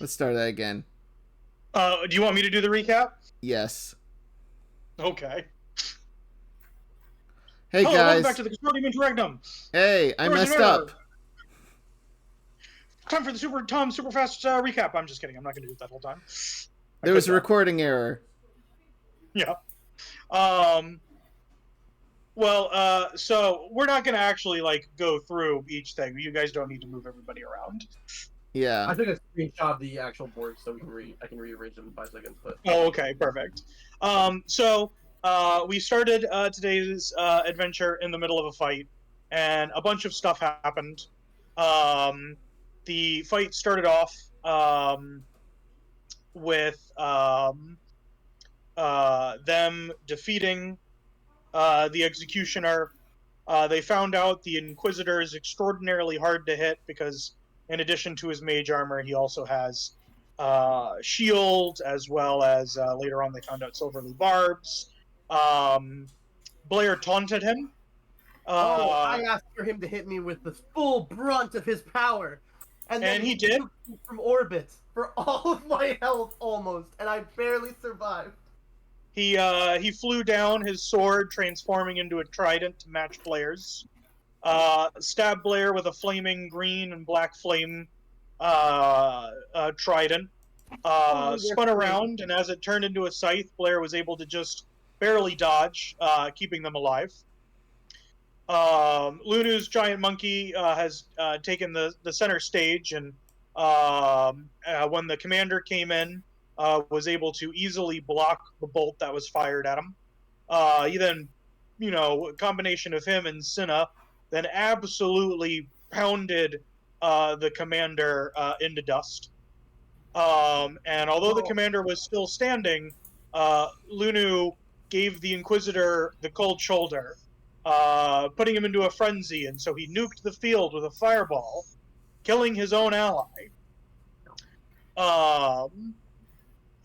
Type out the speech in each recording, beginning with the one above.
Let's start that again. Do you want me to do the recap? Yes. Okay. Hey Hello, welcome back guys. to the Consortium Interregnum. Hey, I There was an messed error. up. Time for the super fast recap. I'm just kidding. I'm not going to do it that whole time. There was a recording error. Yeah. Well, so we're not going to actually like go through each thing. You guys don't need to move everybody around. Yeah. I took a screenshot of the actual board so we can I can rearrange them in 5 seconds. But Oh, okay, perfect. So we started today's adventure in the middle of a fight, and a bunch of stuff happened. The fight started off with them defeating the executioner. They found out the Inquisitor is extraordinarily hard to hit because, in addition to his mage armor, he also has shield, as well as later on they found out silverly barbs. Blair taunted him. I asked for him to hit me with the full brunt of his power, and then he did took me from orbit for all of my health almost, and I barely survived. He flew down his sword, transforming into a trident to match Blair's. Stabbed Blair with a flaming green and black flame trident. Spun around, and as it turned into a scythe, Blair was able to just barely dodge, keeping them alive. Lunu's giant monkey has taken the center stage, and when the commander came in, was able to easily block the bolt that was fired at him. He then, a combination of him and Cinna, then absolutely pounded the commander into dust. And although the commander was still standing, Lunu gave the Inquisitor the cold shoulder, putting him into a frenzy, and so he nuked the field with a fireball, killing his own ally.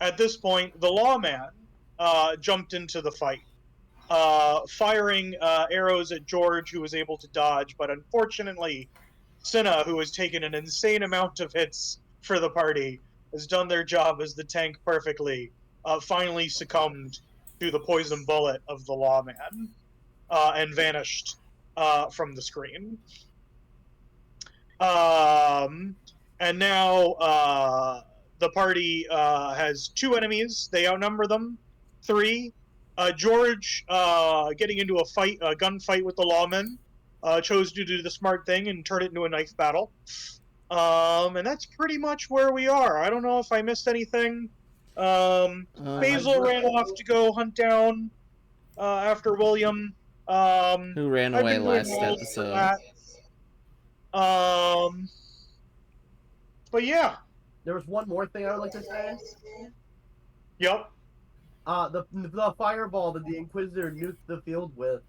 At this point, the lawman jumped into the fight, firing arrows at George, who was able to dodge, but unfortunately, Cinna, who has taken an insane amount of hits for the party, has done their job as the tank perfectly, finally succumbed to the poison bullet of the lawman, and vanished from the screen. And now the party has 2 enemies. They outnumber them 3. George, getting into a gunfight with the lawman, chose to do the smart thing and turn it into a knife battle. And that's pretty much where we are. I don't know if I missed anything. Basil ran off to go hunt down after William. Who ran away last episode. But yeah. There was one more thing I would like to say. Yep. The fireball that the Inquisitor nuked the field with,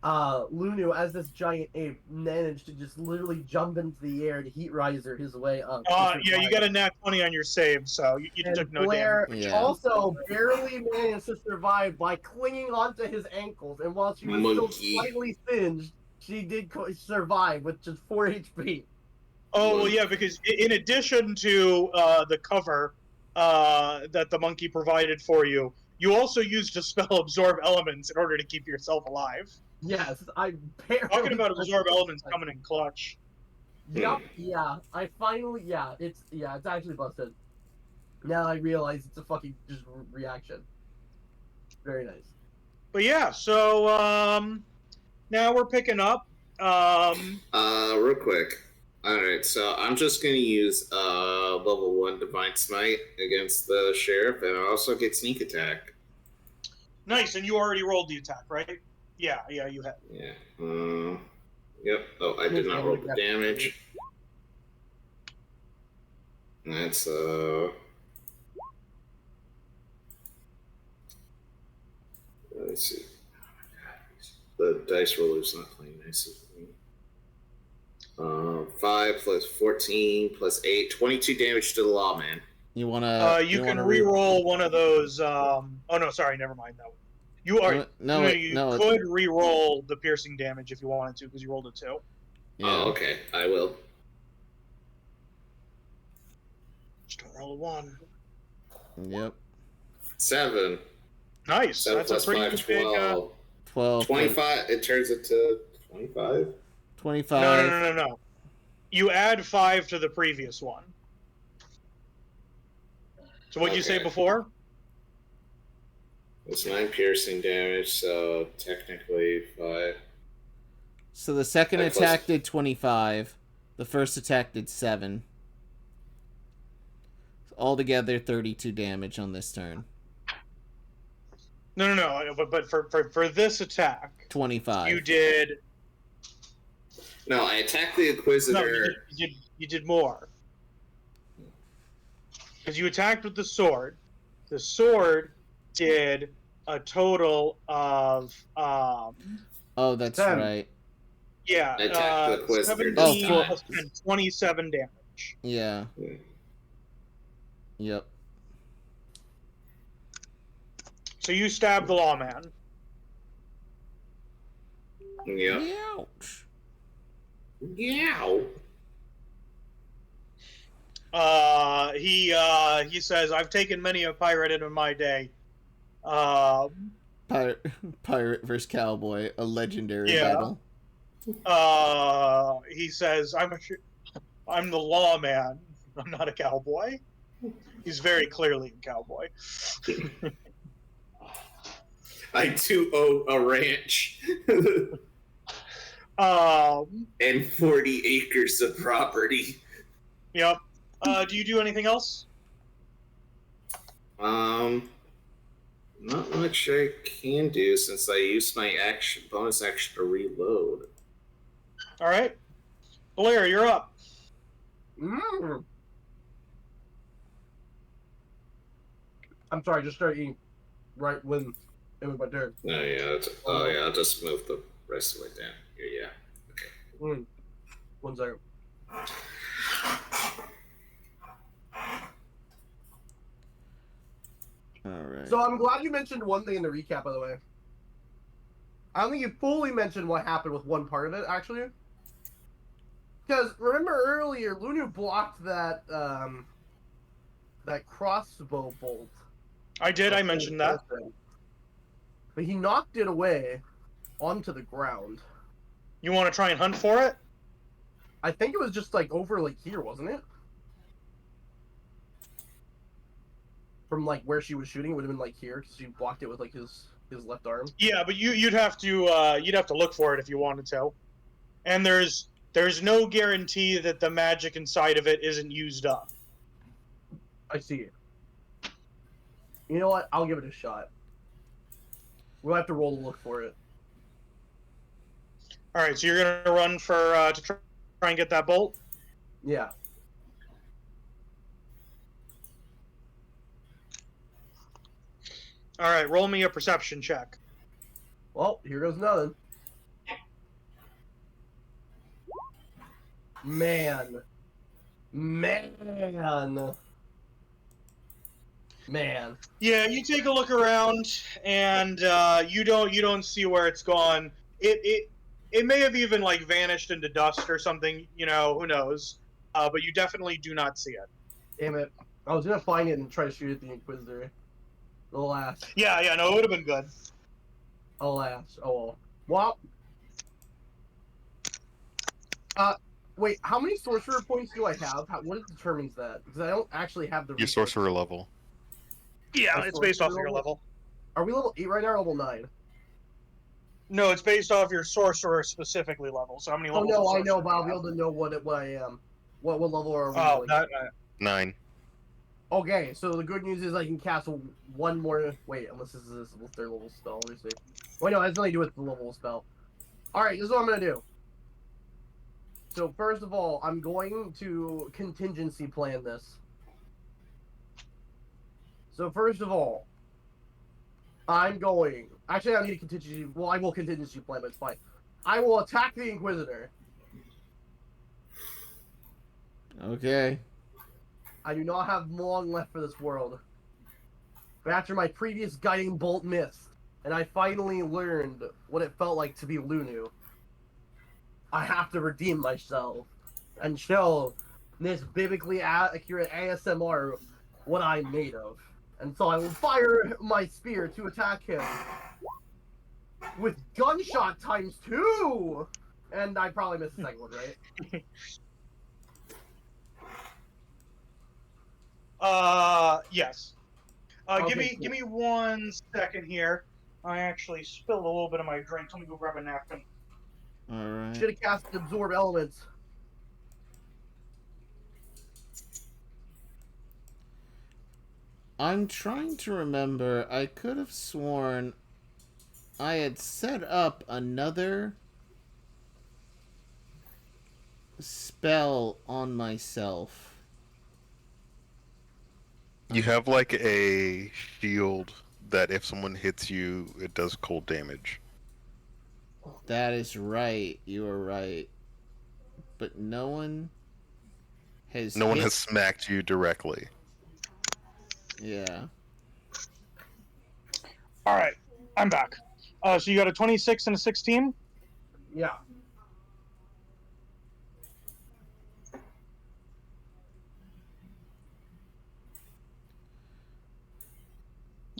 Lunu, as this giant ape, managed to just literally jump into the air to heat riser his way up. Yeah, you got a nat 20 on your save, so you took no Blair damage. Yeah. also barely managed to survive by clinging onto his ankles, and while she was still slightly singed, she did survive with just 4 HP. Oh, well, yeah, because in addition to the cover that the monkey provided for you, you also used a spell Absorb Elements in order to keep yourself alive. Yes, I barely... Talking about Absorb Elements coming in clutch. Yup, yeah. It's actually busted. Now I realize it's a fucking just reaction. Very nice. But yeah, so now we're picking up. Real quick. Alright, so I'm just gonna use level 1 Divine Smite against the Sheriff, and I also get Sneak Attack. Nice, and you already rolled the attack, right? Yeah, you had. Yeah. Yep. Oh, I did not roll the damage. That's let's see. The dice roller's not playing nice with me. 5 plus 14 plus 8, 22 damage to the lawman. You wanna? You can re-roll one of those. Oh no, sorry, never mind that one. You are you could re-roll the piercing damage if you wanted to, because you rolled a 2. Yeah. Oh, okay, I will. Roll a 1. Yep. 7. Nice. 7 That's plus a pretty 5, big. 12. 12. 25. It turns it to 25. 25. No. You add 5 to the previous one. So what did you say before? It's 9 piercing damage, so technically 5. So the second Like attack plus... did 25. The first attack did 7. Altogether, 32 damage on this turn. No. But for this attack, 25. you did. No, I attacked the Inquisitor. No, you did more. Because you attacked with the sword. The sword did a total of. Oh, that's 10. right. Yeah. I attacked the Inquisitor 17 this plus 10, 27 damage. Yeah. Yeah. Yep. So you stabbed the lawman. Yeah. Ouch. Yeah. He says, "I've taken many a pirate in my day." Pirate versus cowboy, a legendary battle. He says, "I'm the lawman. I'm not a cowboy." He's very clearly a cowboy. I too own a ranch. And 40 acres of property. Yep. Do you do anything else? Not much I can do since I used my bonus action to reload. All right. Blair, you're up. I'm sorry, just started eating right when it was my turn. Oh yeah, I'll just move the rest of the way down here. Yeah. Okay. 1 second. Alright. So I'm glad you mentioned one thing in the recap, by the way. I don't think you fully mentioned what happened with one part of it, actually. Because remember earlier, Lunu blocked that that crossbow bolt. I did. I mentioned that. But he knocked it away onto the ground. You want to try and hunt for it? I think it was just like over like here, wasn't it? From like where she was shooting, it would have been like here because she blocked it with like his left arm. Yeah, but you'd have to look for it if you wanted to. And there's no guarantee that the magic inside of it isn't used up. I see it. You know what? I'll give it a shot. We'll have to roll to look for it. All right, so you're gonna run for to try and get that bolt. Yeah. All right, roll me a perception check. Well, here goes nothing. Man. Yeah, you take a look around, and you don't see where it's gone. It may have even like vanished into dust or something. You know, who knows? But you definitely do not see it. Damn it. I was gonna find it and try to shoot at the Inquisitor. Alas. Yeah, no, it would have been good. Alas. Oh well. Well. Wait, how many sorcerer points do I have? What determines that? Because I don't actually have the... Your sorcerer level. Yeah, it's based off of your level. Are we level 8 right now or level 9? No, it's based off your sorcerer specifically level. So how many levels? Oh no, I know, but I'll be able to know what I am. What level are we? Oh, going? 9. Okay, so the good news is I can cast one more... Wait, unless this is a 3rd level spell, obviously. Wait, no, it has nothing to do with the level spell. Alright, this is what I'm going to do. So, first of all, I'm going to contingency plan this. So, first of all, I'm going... Actually, I don't need a contingency... Well, I will contingency plan, but it's fine. I will attack the Inquisitor. Okay. I do not have long left for this world. But after my previous guiding bolt missed, and I finally learned what it felt like to be Lunu, I have to redeem myself and show this biblically accurate ASMR what I'm made of. And so I will fire my spear to attack him with gunshot times 2! And I probably missed the second one, right? Yes. Okay, Give me 1 second here. I actually spilled a little bit of my drink. Let me go grab a napkin. Alright. Should have cast Absorb Elements. I'm trying to remember. I could have sworn I had set up another spell on myself. You have like a shield that if someone hits you, it does cold damage. That is right. You are right. But no one has No one has smacked you directly. Yeah. All right, I'm back. So you got a 26 and a 16? Yeah.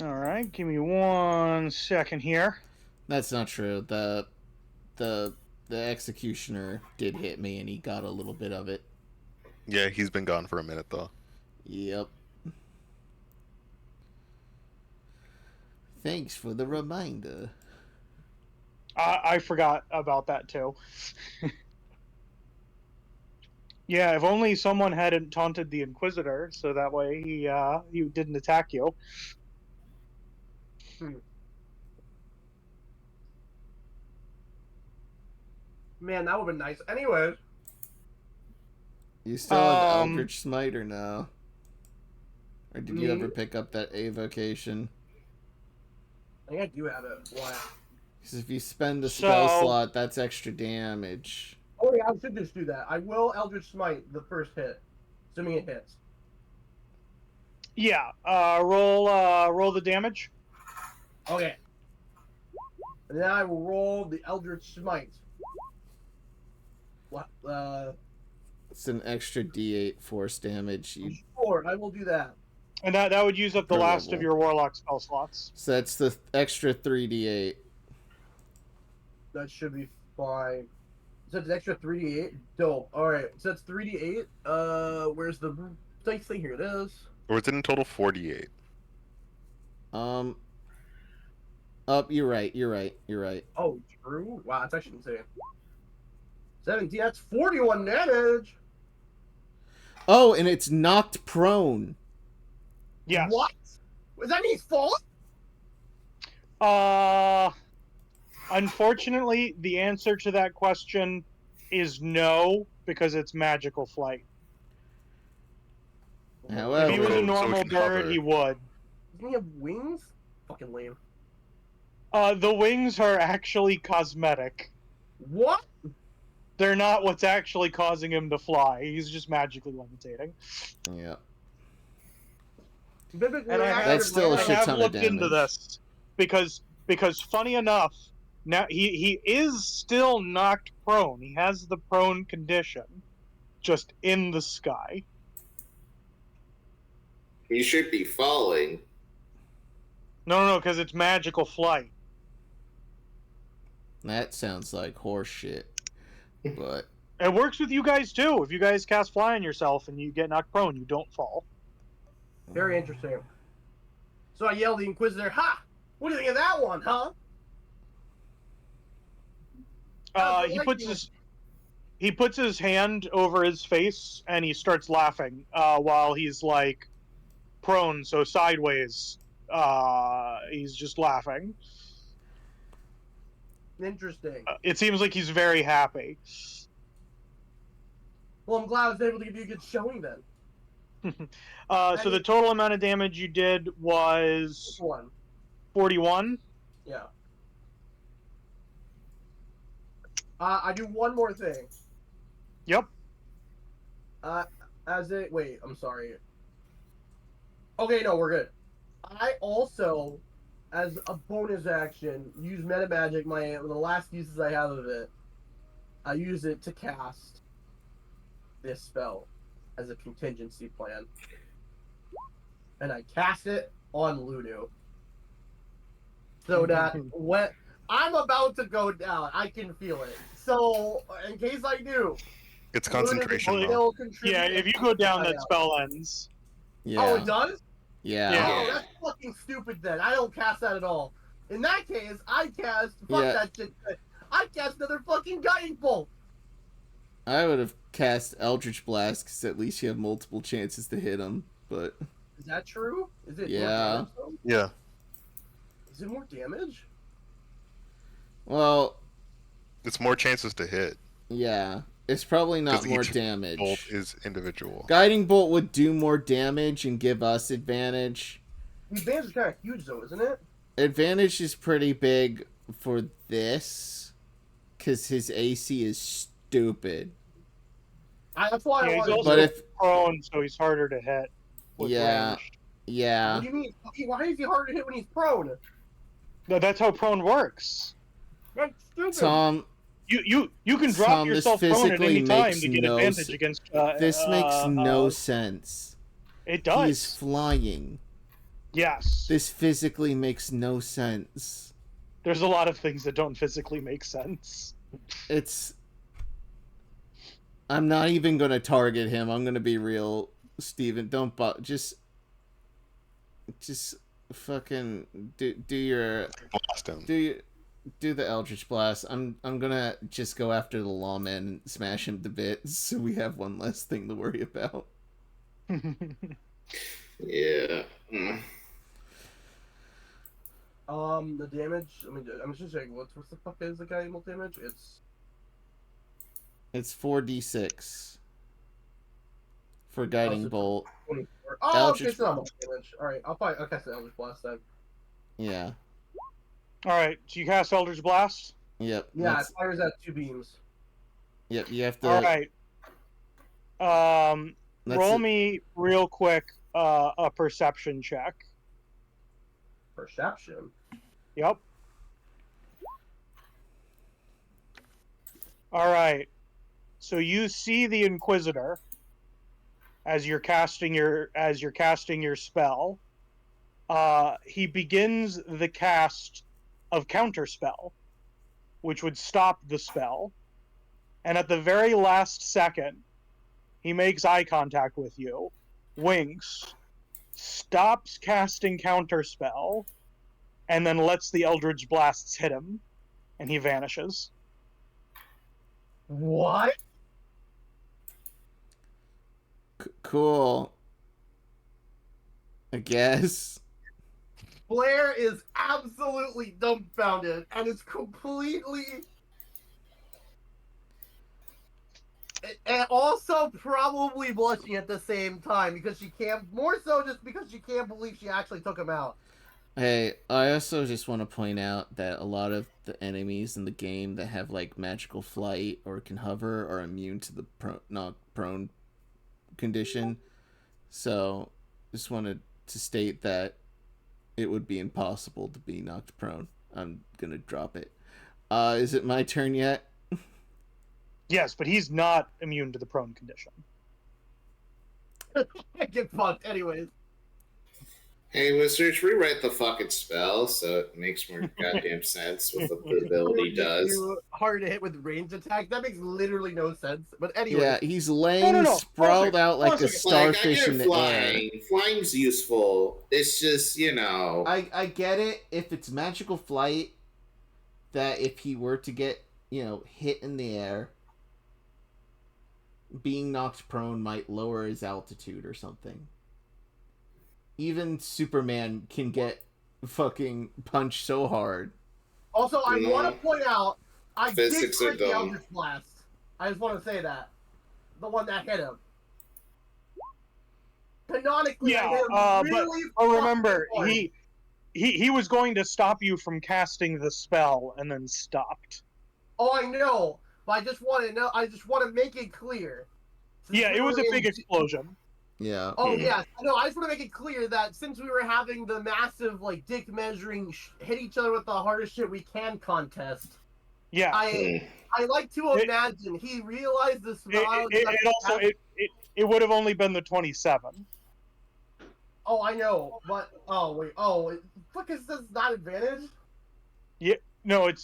All right, give me 1 second here. That's not true. The executioner did hit me and he got a little bit of it. Yeah, he's been gone for a minute though. Yep. Thanks for the reminder. I forgot about that too. Yeah, if only someone hadn't taunted the Inquisitor, so that way he didn't attack you. Man, that would have been nice. Anyways. You still have Eldritch Smite or no? Or did you ever pick up that avocation? I think I do have it. Why? Because if you spend a spell slot, that's extra damage. Oh yeah, I should just do that. I will Eldritch Smite the first hit, assuming it hits. Yeah. Roll the damage. Okay. And then I will roll the Eldritch Smite. What? It's an extra D8 force damage. Sure, I will do that. And that would use up the last of your Warlock spell slots. So that's the extra 3D8. That should be fine. So it's an extra 3D8? Dope. Alright, so that's 3D8. Where's the dice thing? Here it is. Or is it in total 48? You're right. Oh, true? Wow, that's actually insane. 17, that's 41 damage! Oh, and it's knocked prone. Yes. What? Was that his fault? Unfortunately, the answer to that question is no, because it's magical flight. However, if he was a normal bird, he would. Doesn't he have wings? Fucking lame. The wings are actually cosmetic. What? They're not what's actually causing him to fly. He's just magically levitating. Yeah. And that's still a shit ton of damage. I've looked into this because funny enough, now he is still knocked prone. He has the prone condition, just in the sky. He should be falling. No, because it's magical flight. That sounds like horse shit. But it works with you guys too. If you guys cast fly on yourself and you get knocked prone, you don't fall. Very interesting. So I yell the Inquisitor, "Ha! What do you think of that one, huh?" He puts his hand over his face and he starts laughing while he's like prone, so sideways. He's just laughing. Interesting. It seems like he's very happy. Well, I'm glad I was able to give you a good showing then. So the total amount of damage you did was 41. Yeah. I do one more thing. Yep. Wait, I'm sorry. Okay, no, we're good. I also, as a bonus action, use meta magic. One of the last uses I have of it, I use it to cast this spell. as a contingency plan. And I cast it on Lunu. So that when I'm about to go down, I can feel it. So, in case I do, It's Lunu concentration, can though. still contribute. Yeah, if you go down, that spell ends. Yeah. Oh, it does? Yeah. Oh, that's fucking stupid then. I don't cast that at all. In that case, I cast... Fuck Yeah. that shit. I cast another fucking guiding bolt. I would have cast Eldritch Blast because at least you have multiple chances to hit him. But Is that true? Is it more Yeah. damage, though? Yeah. Is it more damage? well, It's more chances to hit. yeah, it's probably not 'Cause more each damage. Bolt is individual. Guiding Bolt would do more damage and give us advantage. The advantage is kind of huge, though, isn't it? Advantage is pretty big for this because his AC is stupid. That's why Yeah, I he's wanted also But if prone, so he's harder to hit. With Yeah. ranged. yeah, What do you mean? Why is he hard to hit when he's prone? No, that's how prone works. That's stupid. Tom, You can drop Tom, this yourself prone at physically any time makes to get no advantage s- against. this makes no sense. It does. He's flying. Yes. This physically makes no sense. There's a lot of things that don't physically make sense. It's. I'm not even gonna target him. I'm gonna be real, Steven. Don't just fucking do your Blast him. do the Eldritch Blast. I'm gonna just go after the lawman and smash him to bits, so we have one less thing to worry about. Yeah. Mm. The damage. I mean, I'm just checking. What's the fuck is the guiding bolt damage? It's 4d6 for guiding bolt. 24. Oh, okay, Eldritch- so not much damage. All right, I'll cast the Eldritch Blast then. Yeah. All right, so you cast Eldritch Blast. Yep. Yeah, it that's- fires at 2 beams. Yep. You have to. All right. That's Roll it. me real quick a perception check. Perception. Yep. All right. So you see the Inquisitor as you're casting your spell. He begins the cast of Counterspell, which would stop the spell. And at the very last second, he makes eye contact with you, winks, stops casting Counterspell, and then lets the Eldritch Blasts hit him, and he vanishes. What? Cool. I guess. Blair is absolutely dumbfounded and is completely. And also probably blushing at the same time because she can't. More so just because she can't believe she actually took him out. Hey, I also just want to point out that a lot of the enemies in the game that have like magical flight or can hover are immune to the knock prone condition. So, just wanted to state that it would be impossible to be knocked prone. I'm gonna drop it. Is it my turn yet? Yes, but he's not immune to the prone condition. I get fucked anyways. Hey, Wizards, rewrite the fucking spell so it makes more goddamn sense with what the ability does. Hard to hit with range attack. That makes literally no sense. But anyway. Yeah, he's laying No. sprawled out like a Perfect. starfish in the air. flying. Flying's useful. It's just, I get it if it's magical flight, that if he were to get, hit in the air, being knocked prone might lower his altitude or something. Even Superman can get fucking punched so hard. Also, I Yeah. want to point out, I Physics did are crit the dumb. Eldritch Blast. I just want to say that. The one that hit him. Canonically, I hit him really but remember, fucking hard. he was going to stop you from casting the spell and then stopped. Oh, I know. But I just want to know. I just want to make it clear. Since Yeah, we it was were a in- big explosion. Yeah. Oh yeah, no. I just want to make it clear that since we were having the massive dick measuring hit each other with the hardest shit we can contest, Yeah. I like to imagine he realized the smile. it would have only been the 27. Oh, I know, but fuck, is this not advantage? Yeah, no, it's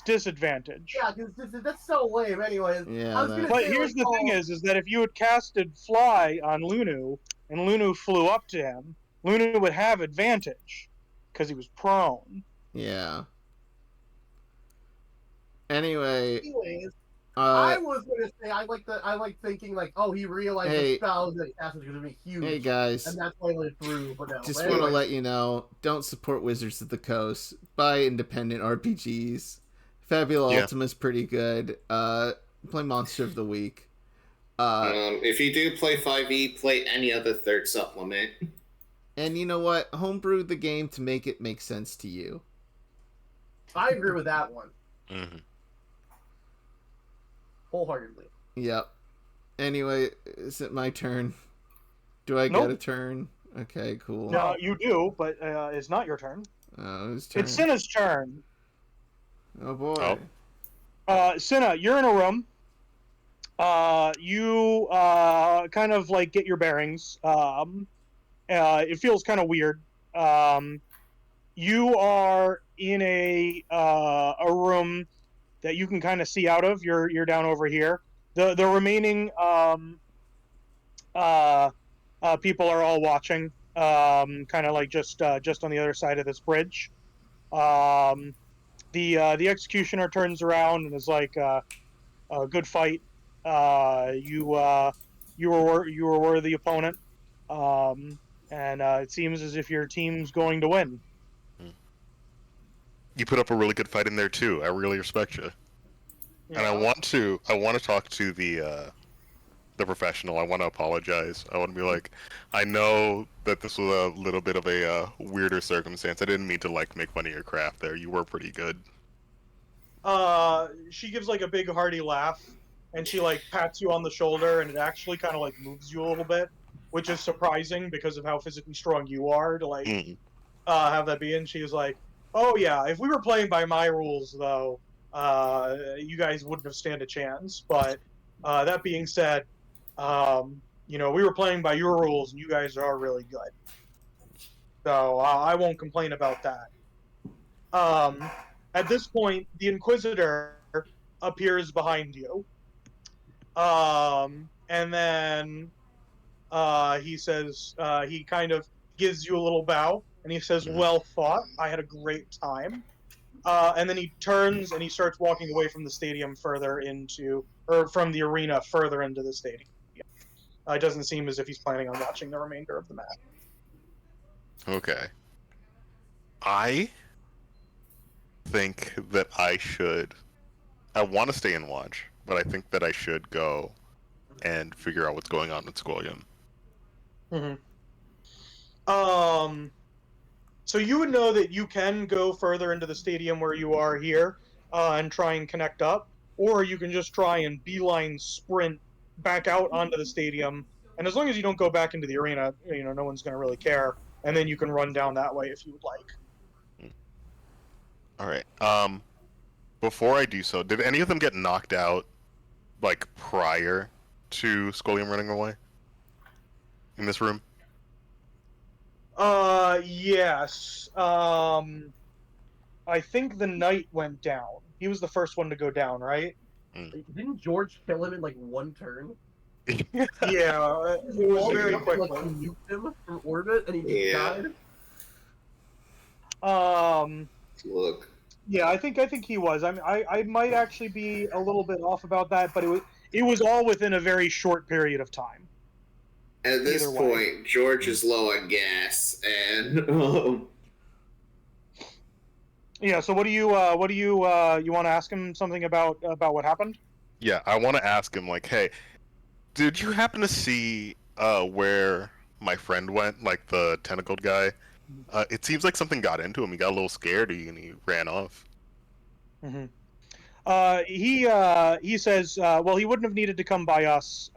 disadvantage. Yeah, because that's so lame. Anyways, Yeah, I was gonna But say, here's like, the thing is that if you had casted Fly on Lunu and Lunu flew up to him, Lunu would have advantage because he was prone. yeah. Anyway, anyways, uh, I was gonna say I like thinking like, oh, he realized Hey. the spells that he cast was gonna be huge, hey guys, and that's why he let it through. But no, just but want to anyways, let you know, don't support Wizards of the Coast. Buy independent RPGs. Fabula Yeah. Ultima's pretty good. Play Monster of the Week. If you do play 5e, play any other third supplement. And you know what? Homebrew the game to make it make sense to you. I agree with that one Mm-hmm. wholeheartedly. Yep. Anyway, is it my turn? Do I Nope. get a turn? Okay, cool. No, you do, but it's not your turn. Whose turn? It's Cinna's turn. Oh boy. Cinna, you're in a room. You kind of like get your bearings. It feels kind of weird. You are in a room that you can kind of see out of. You're down over here. The remaining people are all watching. Kind of like just on the other side of this bridge. The executioner turns around and is like, "A good fight. You were a worthy opponent, and it seems as if your team's going to win." You put up a really good fight in there too. I really respect you. Yeah. And I want to talk to the professional. I want to apologize. I want to be like, I know that this was a little bit of a weirder circumstance. I didn't mean to like make fun of your craft there. You were pretty good. She gives like a big hearty laugh, and she like pats you on the shoulder, and it actually kind of like moves you a little bit, which is surprising because of how physically strong you are to like have that be. And she's like, "Oh yeah, if we were playing by my rules though, you guys wouldn't have stand a chance. But that being said, we were playing by your rules, and you guys are really good. So I won't complain about that." At this point, the Inquisitor appears behind you. And then he says, he kind of gives you a little bow, and he says, "Well fought. I had a great time." And then he turns and he starts walking away from the stadium from the arena further into the stadium. It doesn't seem as if he's planning on watching the remainder of the match. Okay. I think that I want to stay and watch, but I think that I should go and figure out what's going on with Squilliam. Mm-hmm. So you would know that you can go further into the stadium where you are here and try and connect up, or you can just try and beeline sprint back out onto the stadium. And as long as you don't go back into the arena, no one's going to really care. And then you can run down that way if you would like. All right. Before I do so, did any of them get knocked out, like prior to Squilliam running away? In this room? Yes. I think the knight went down. He was the first one to go down, right? Didn't George kill him in like one turn? Yeah, it was very quickly. Like, nuked him from orbit, and he just died. Look. Yeah, I think he was. I mean, I might actually be a little bit off about that, but it was all within a very short period of time. At this point, George is low on gas, and yeah. So what do you want to ask him something about what happened? Yeah, I want to ask him like, hey, did you happen to see where my friend went, like the tentacled guy? It seems like something got into him. He got a little scared and he ran off. Mm-hmm. He says, well, he wouldn't have needed to come by us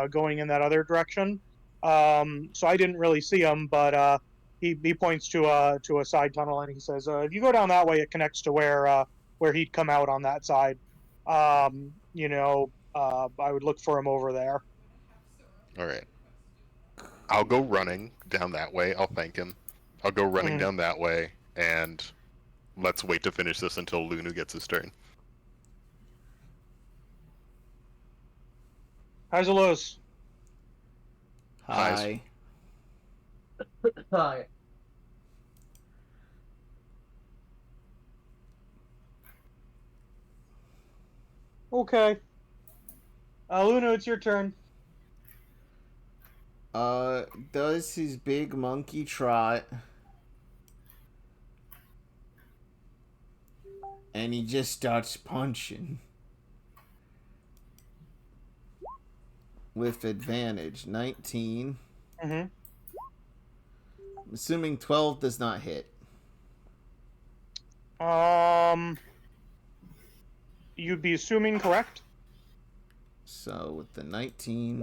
going in that other direction. So I didn't really see him, but he points to a side tunnel and he says, if you go down that way, it connects to where he'd come out on that side. I would look for him over there. All right. I'll go running down that way. I'll thank him. I'll go running down that way, and let's wait to finish this until Lunu gets his turn. Highs or lows? Hi. Hi. Okay. Luna, it's your turn. Does his big monkey trot, and he just starts punching with advantage. 19. Mm-hmm. I'm assuming 12 does not hit. You'd be assuming correct. So with the 19,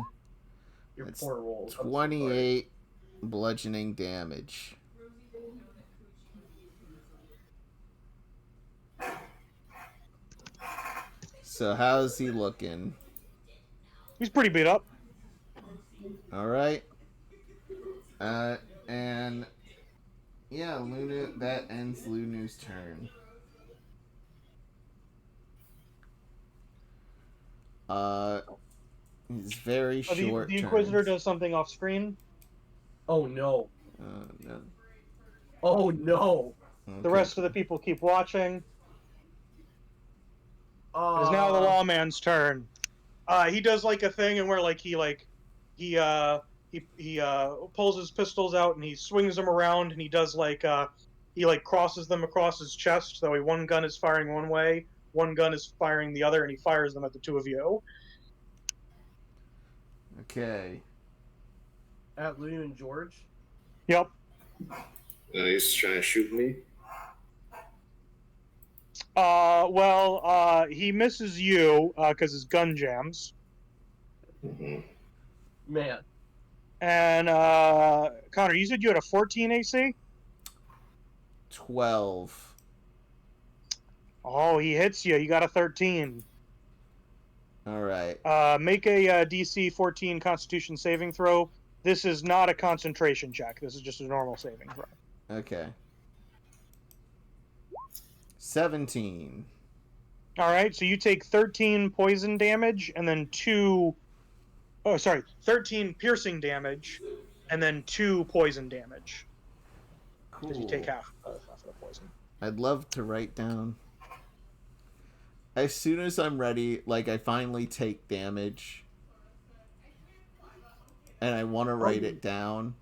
Your that's poor rolls. I'm so 28 bludgeoning damage. So how's he looking? He's pretty beat up. All right. And yeah, Luna. That ends Lunu's turn. He's very short. The Inquisitor turns. does something off screen. Oh no. No. Oh no. Okay. The rest of the people keep watching. It is now the lawman's turn. He does like a thing and where like he pulls his pistols out and he swings them around and he does like he like crosses them across his chest, so one gun is firing one way, one gun is firing the other, and he fires them at the two of you. Okay. At Lou and George. Yep. He's trying to shoot me. He misses you because his gun jams. Mm-hmm. Man. And Connor, you said you had a 14 AC? 12. Oh, he hits you. You got a 13. All right. Make a DC 14 Constitution saving throw. This is not a concentration check. This is just a normal saving throw. Okay. 17. All right, so you take 13 poison damage and then 13 piercing damage and then 2 poison damage. Cool. Because you take half of the poison. I'd love to write down. As soon as I'm ready, like I finally take damage, and I want to write it down,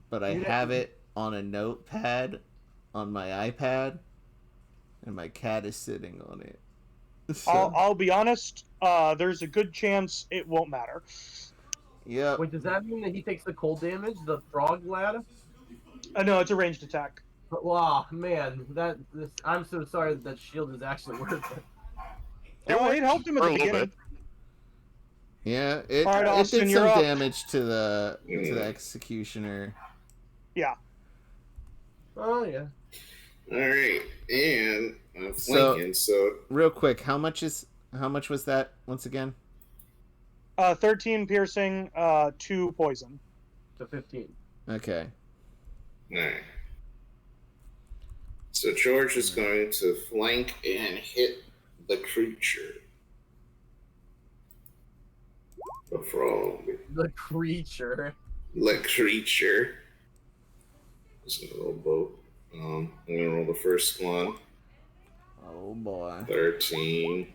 but I have it on a notepad on my iPad, and my cat is sitting on it. So, I'll be honest, there's a good chance it won't matter. Yep. Wait, does that mean that he takes the cold damage, the frog lad? No, it's a ranged attack. Wow, man, I'm so sorry that shield is actually worth it. It helped him at the beginning. Yeah, it All right, Austin, did you're some up. damage to the executioner. Yeah. Oh yeah. All right, and I'm flanking. So real quick, how much was that once again? 13 piercing, 2 poison. To 15. Okay. all right. So George is going to flank and hit the creature. The frog. The creature. The creature. Just gonna roll both. I'm gonna roll the first one. Oh boy. 13.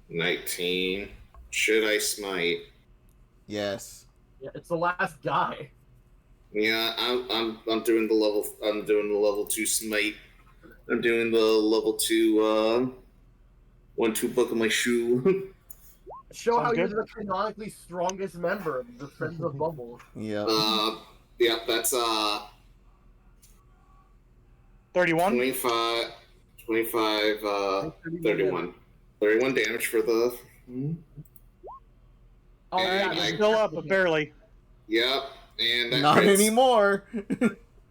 19. Should I smite? Yes. Yeah, it's the last guy. Yeah, I'm doing the level 2 smite. I'm doing the level 2 1-2 buckle my shoe. Show Sounds how good. you're the canonically strongest member of the Friends of Bubble. Yeah. Yeah, that's 31? 25 31. 31 damage for the Oh And yeah, I- Still up, but barely. Yep, and that Not crits. anymore.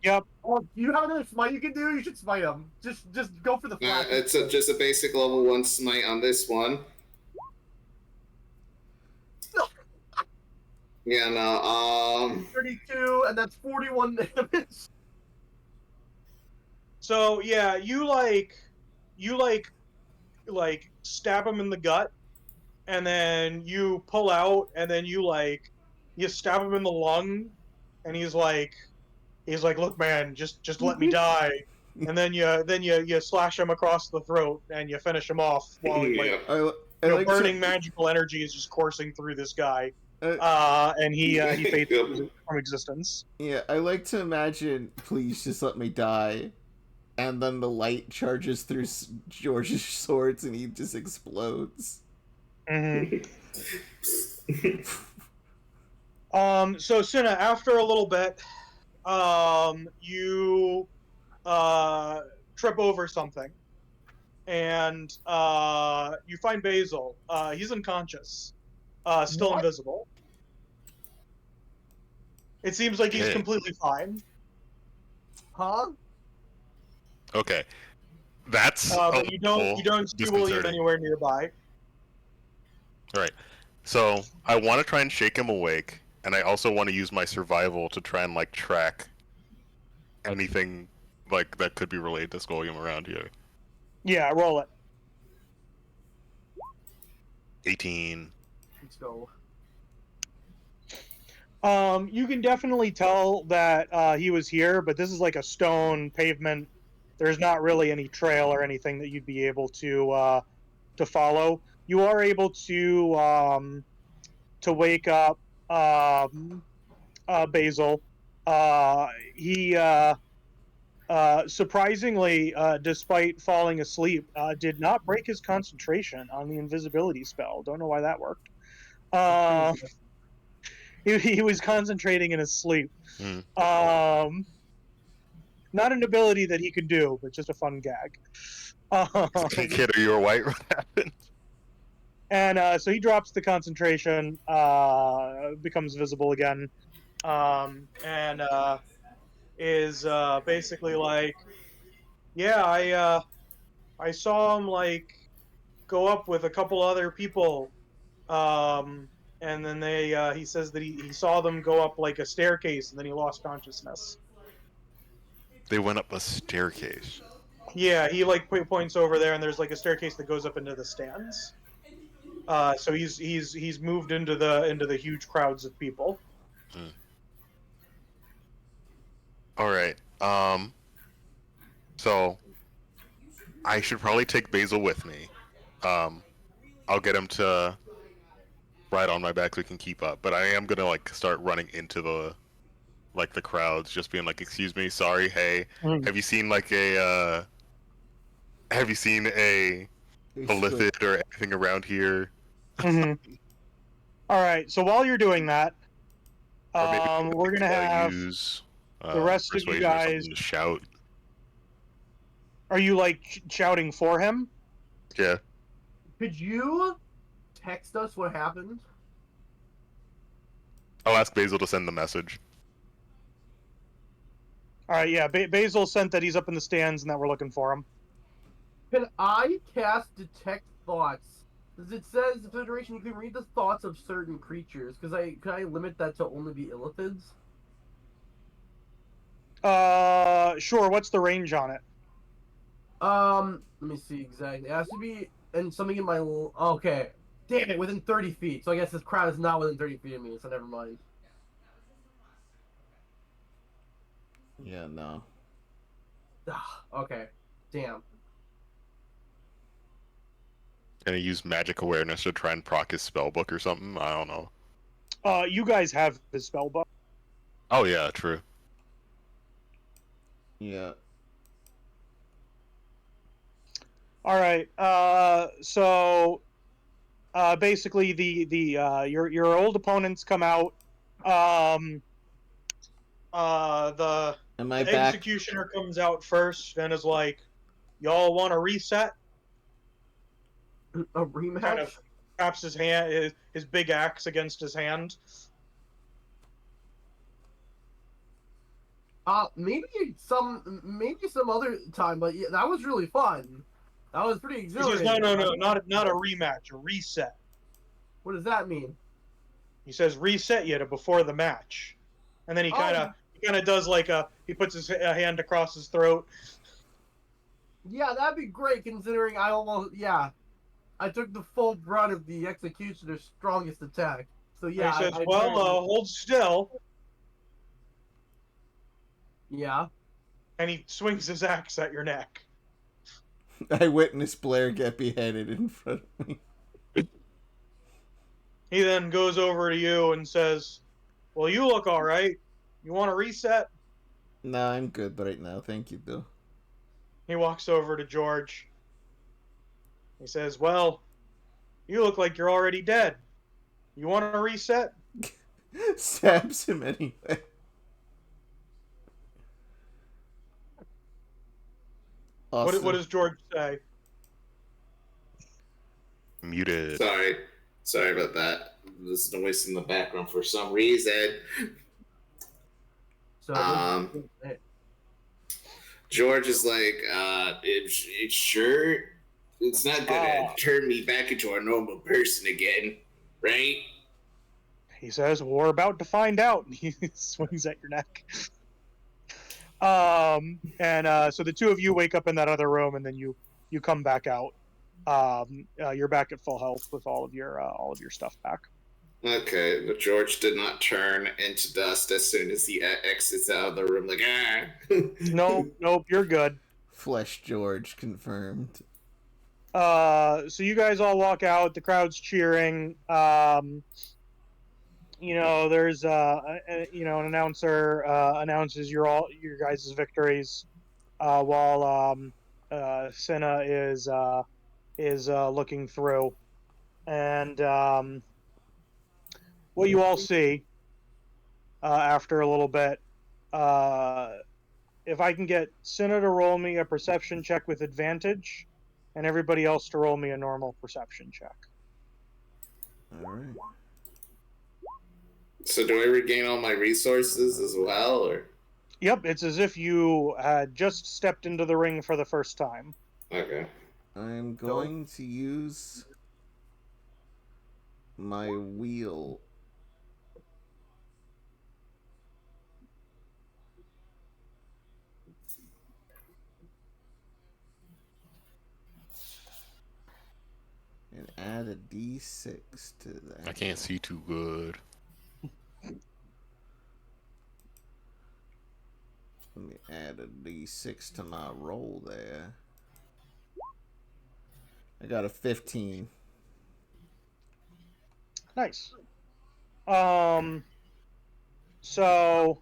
Yep. Oh, do you have another smite you can do? You should smite him. Just go for the flash. It's just a basic level 1 smite on this one. Yeah, no, 32, and that's 41 damage. So yeah, you stab him in the gut, and then you pull out, and then you stab him in the lung, and he's like, look, man, just let me die. And then you slash him across the throat, and you finish him off while yeah. I like burning to, magical energy is just coursing through this guy, and he fades Yep. from existence. yeah, I like to imagine, please just let me die, and then the light charges through George's swords and he just explodes. Mm-hmm. So Cinna, after a little bit, you trip over something, and you find Basil. He's unconscious, still What? invisible. It seems like he's Okay. completely fine. Huh? Okay. That's But you don't see William disconcerting. anywhere nearby. All right. So I want to try and shake him awake, and I also want to use my survival to try and like track anything like that could be related to Skollium around here. Yeah, roll it. 18. Let's go. You can definitely tell that he was here, but this is like a stone pavement. There's not really any trail or anything that you'd be able to follow. You are able to wake up Basil. He surprisingly, despite falling asleep, did not break his concentration on the invisibility spell. Don't know why that worked. He was concentrating in his sleep. Mm. Not an ability that he could do, but just a fun gag. Kid, are you alright? What happened? And so he drops the concentration, becomes visible again, and is basically like, yeah, I saw him like go up with a couple other people, and then he says that he saw them go up like a staircase, and then he lost consciousness. They went up a staircase. Yeah, he like points over there, and there's like a staircase that goes up into the stands. So he's moved into the huge crowds of people. All right. So I should probably take Basil with me. I'll get him to ride on my back so we can keep up. But I am gonna like start running into the crowds, just being like, "Excuse me, sorry, hey, have you seen like a lithid or anything around here?" Mm-hmm. All right. So while you're doing that, Or maybe we're gonna have use the rest of you persuasion or something guys. to shout. Are you like shouting for him? Yeah. Could you text us what happened? I'll ask Basil to send the message. All right. Yeah. Basil sent that he's up in the stands and that we're looking for him. Can I cast Detect Thoughts? Because it says the Federation, you can read the thoughts of certain creatures. Can I limit that to only be illithids? Sure. What's the range on it? Let me see exactly. It has to be in something in my. Okay. Damn it, within 30 feet. So I guess this crowd is not within 30 feet of me, so never mind. Yeah, no. Okay. Damn. Can I use magic awareness to try and proc his spell book or something? I don't know. You guys have his spell book. Oh yeah, true. Yeah. All right. So basically, your old opponents come out. The Am I the back? executioner comes out first and is like, "Y'all want to reset?" A rematch? Kind of taps his hand, his big axe against his hand. Maybe some other time, but yeah, that was really fun. That was pretty He says, exhilarating. "No, not a rematch, a reset." What does that mean? He says, reset you to before the match. And then he kind of does like he puts his hand across his throat. Yeah, that'd be great considering I took the full brunt of the executioner's strongest attack. So yeah, And he says, hold still. Yeah. And he swings his axe at your neck. I witnessed Blair get beheaded in front of me. He then goes over to you and says, well, you look all right. You want to reset? Nah, I'm good right now. Thank you, though. He walks over to George. He says, well, you look like you're already dead. You want to reset? Stabs him anyway. Awesome. What does George say? Muted. Sorry about that. There's noise in the background for some reason. So George is like, it's sure it's not gonna turn me back into a normal person again, right? He says, well, we're about to find out. And he swings at your neck. So the two of you wake up in that other room, and then you come back out. You're back at full health with all of your stuff back. Okay, but George did not turn into dust as soon as he exits out of the room. Like, Nope, you're good. Flesh George confirmed. So you guys all walk out. The crowd's cheering. There's an announcer announces your guys' victories, while Cinna is looking through, and what you all see after a little bit, if I can get Cinna to roll me a perception check with advantage, and everybody else to roll me a normal perception check. All right. So do I regain all my resources as well, or? Yep, it's as if you had just stepped into the ring for the first time. Okay. I'm going to use my wheel. And add a d6 to that. I can't see too good. Let me add a d6 to my roll there. I got a 15. Nice. So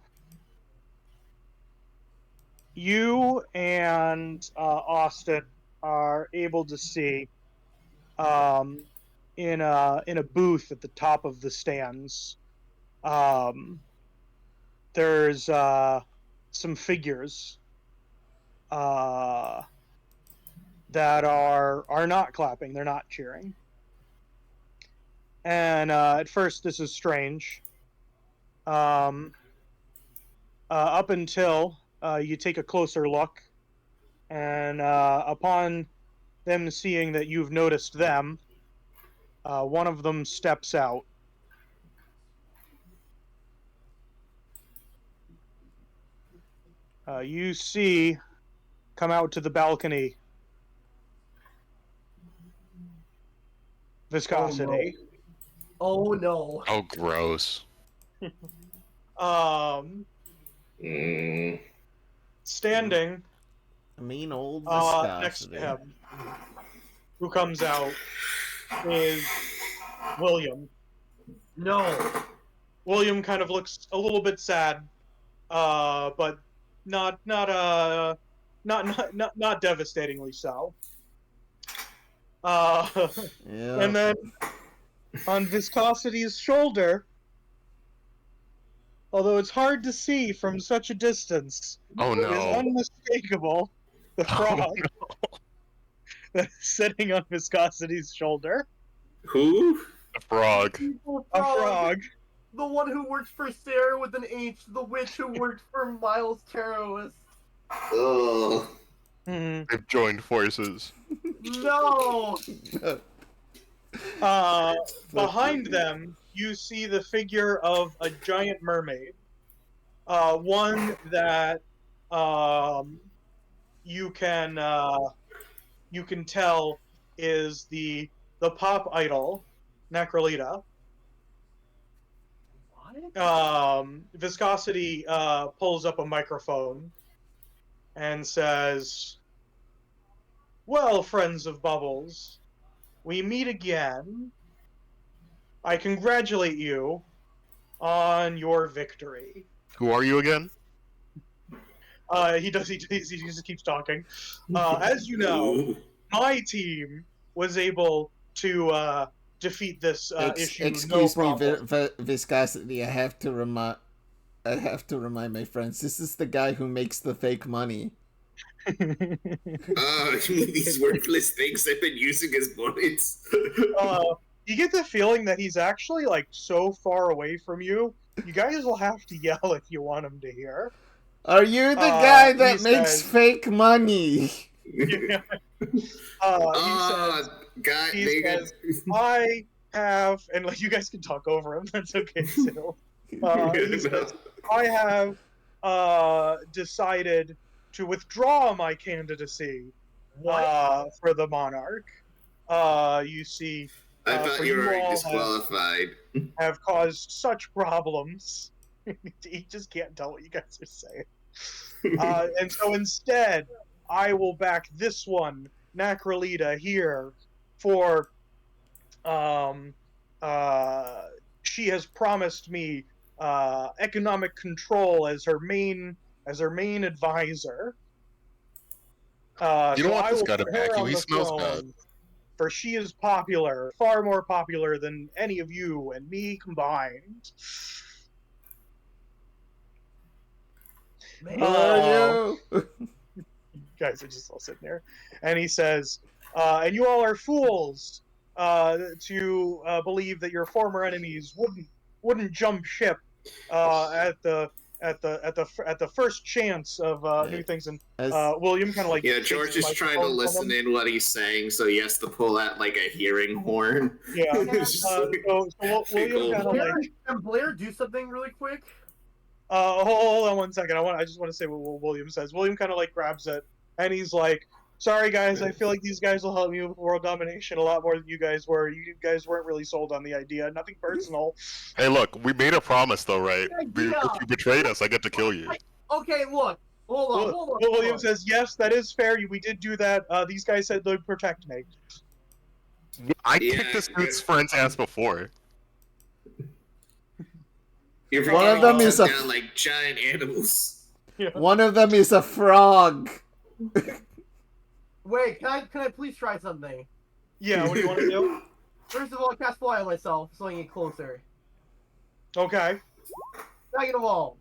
you and Austin are able to see in a booth at the top of the stands. There's some figures that are not clapping. They're not cheering. And at first, this is strange. Up until you take a closer look, and upon them seeing that you've noticed them, one of them steps out. You see come out to the balcony Viscosity. Oh no. Oh, gross. Standing I mean, old next viscosity. to him, who comes out, is William. No. William kind of looks a little bit sad, but not devastatingly so. Yeah. And then on Viscosity's shoulder, although it's hard to see from such a distance, Oh is no. unmistakable the frog that's sitting on Viscosity's shoulder. Who? A frog. A frog. The one who works for Sarah with an H, the witch who worked for Miles Terrorist. Oh. Mhm. They've joined forces. No! Behind them, you see the figure of a giant mermaid. One that you can tell is the pop idol, Necrolita. Viscosity pulls up a microphone and says, "Well, friends of Bubbles, we meet again. I congratulate you on your victory." Who are you again? He just keeps talking. As you know, my team was able to defeat this issue. Excuse no me, problem. Viscosity. I have to remind my friends. This is the guy who makes the fake money. These worthless things I've been using as bullets. You get the feeling that he's actually like so far away from you. You guys will have to yell if you want him to hear. Are you the guy that makes says, fake money? He says, I have, and like you guys can talk over him. That's okay too. He says, I have decided to withdraw my candidacy for the monarch. You see, I thought you were already disqualified. Have caused such problems. He just can't tell what you guys are saying. And so instead, I will back this one, Necrolita, here for she has promised me economic control as her main advisor. You don't want this guy to back you. He smells bad. For she is popular, far more popular than any of you and me combined. You guys are just all sitting there. And he says, and you all are fools to believe that your former enemies wouldn't jump ship at the first chance of new things. And William kind of like George is trying to listen in what he's saying, so he has to pull out like a hearing horn. Yeah. So William kind of like, can Blair do something really quick? Hold on one second. I just want to say what William says. William kind of like grabs it and he's like, "Sorry guys, I feel like these guys will help me with world domination a lot more than you guys were. You guys weren't really sold on the idea. Nothing personal." Hey, look, we made a promise though, right? If you betrayed us, I get to kill you. Okay, look. Hold on. William says, "Yes, that is fair. We did do that. These guys said they'd protect me." I kicked this dude's friend's ass before. One of them is like giant animals. Yeah. One of them is a frog. Wait, can I please try something? Yeah, what do you want to do? First of all, I cast fly on myself so I can get closer. Okay. Second of all,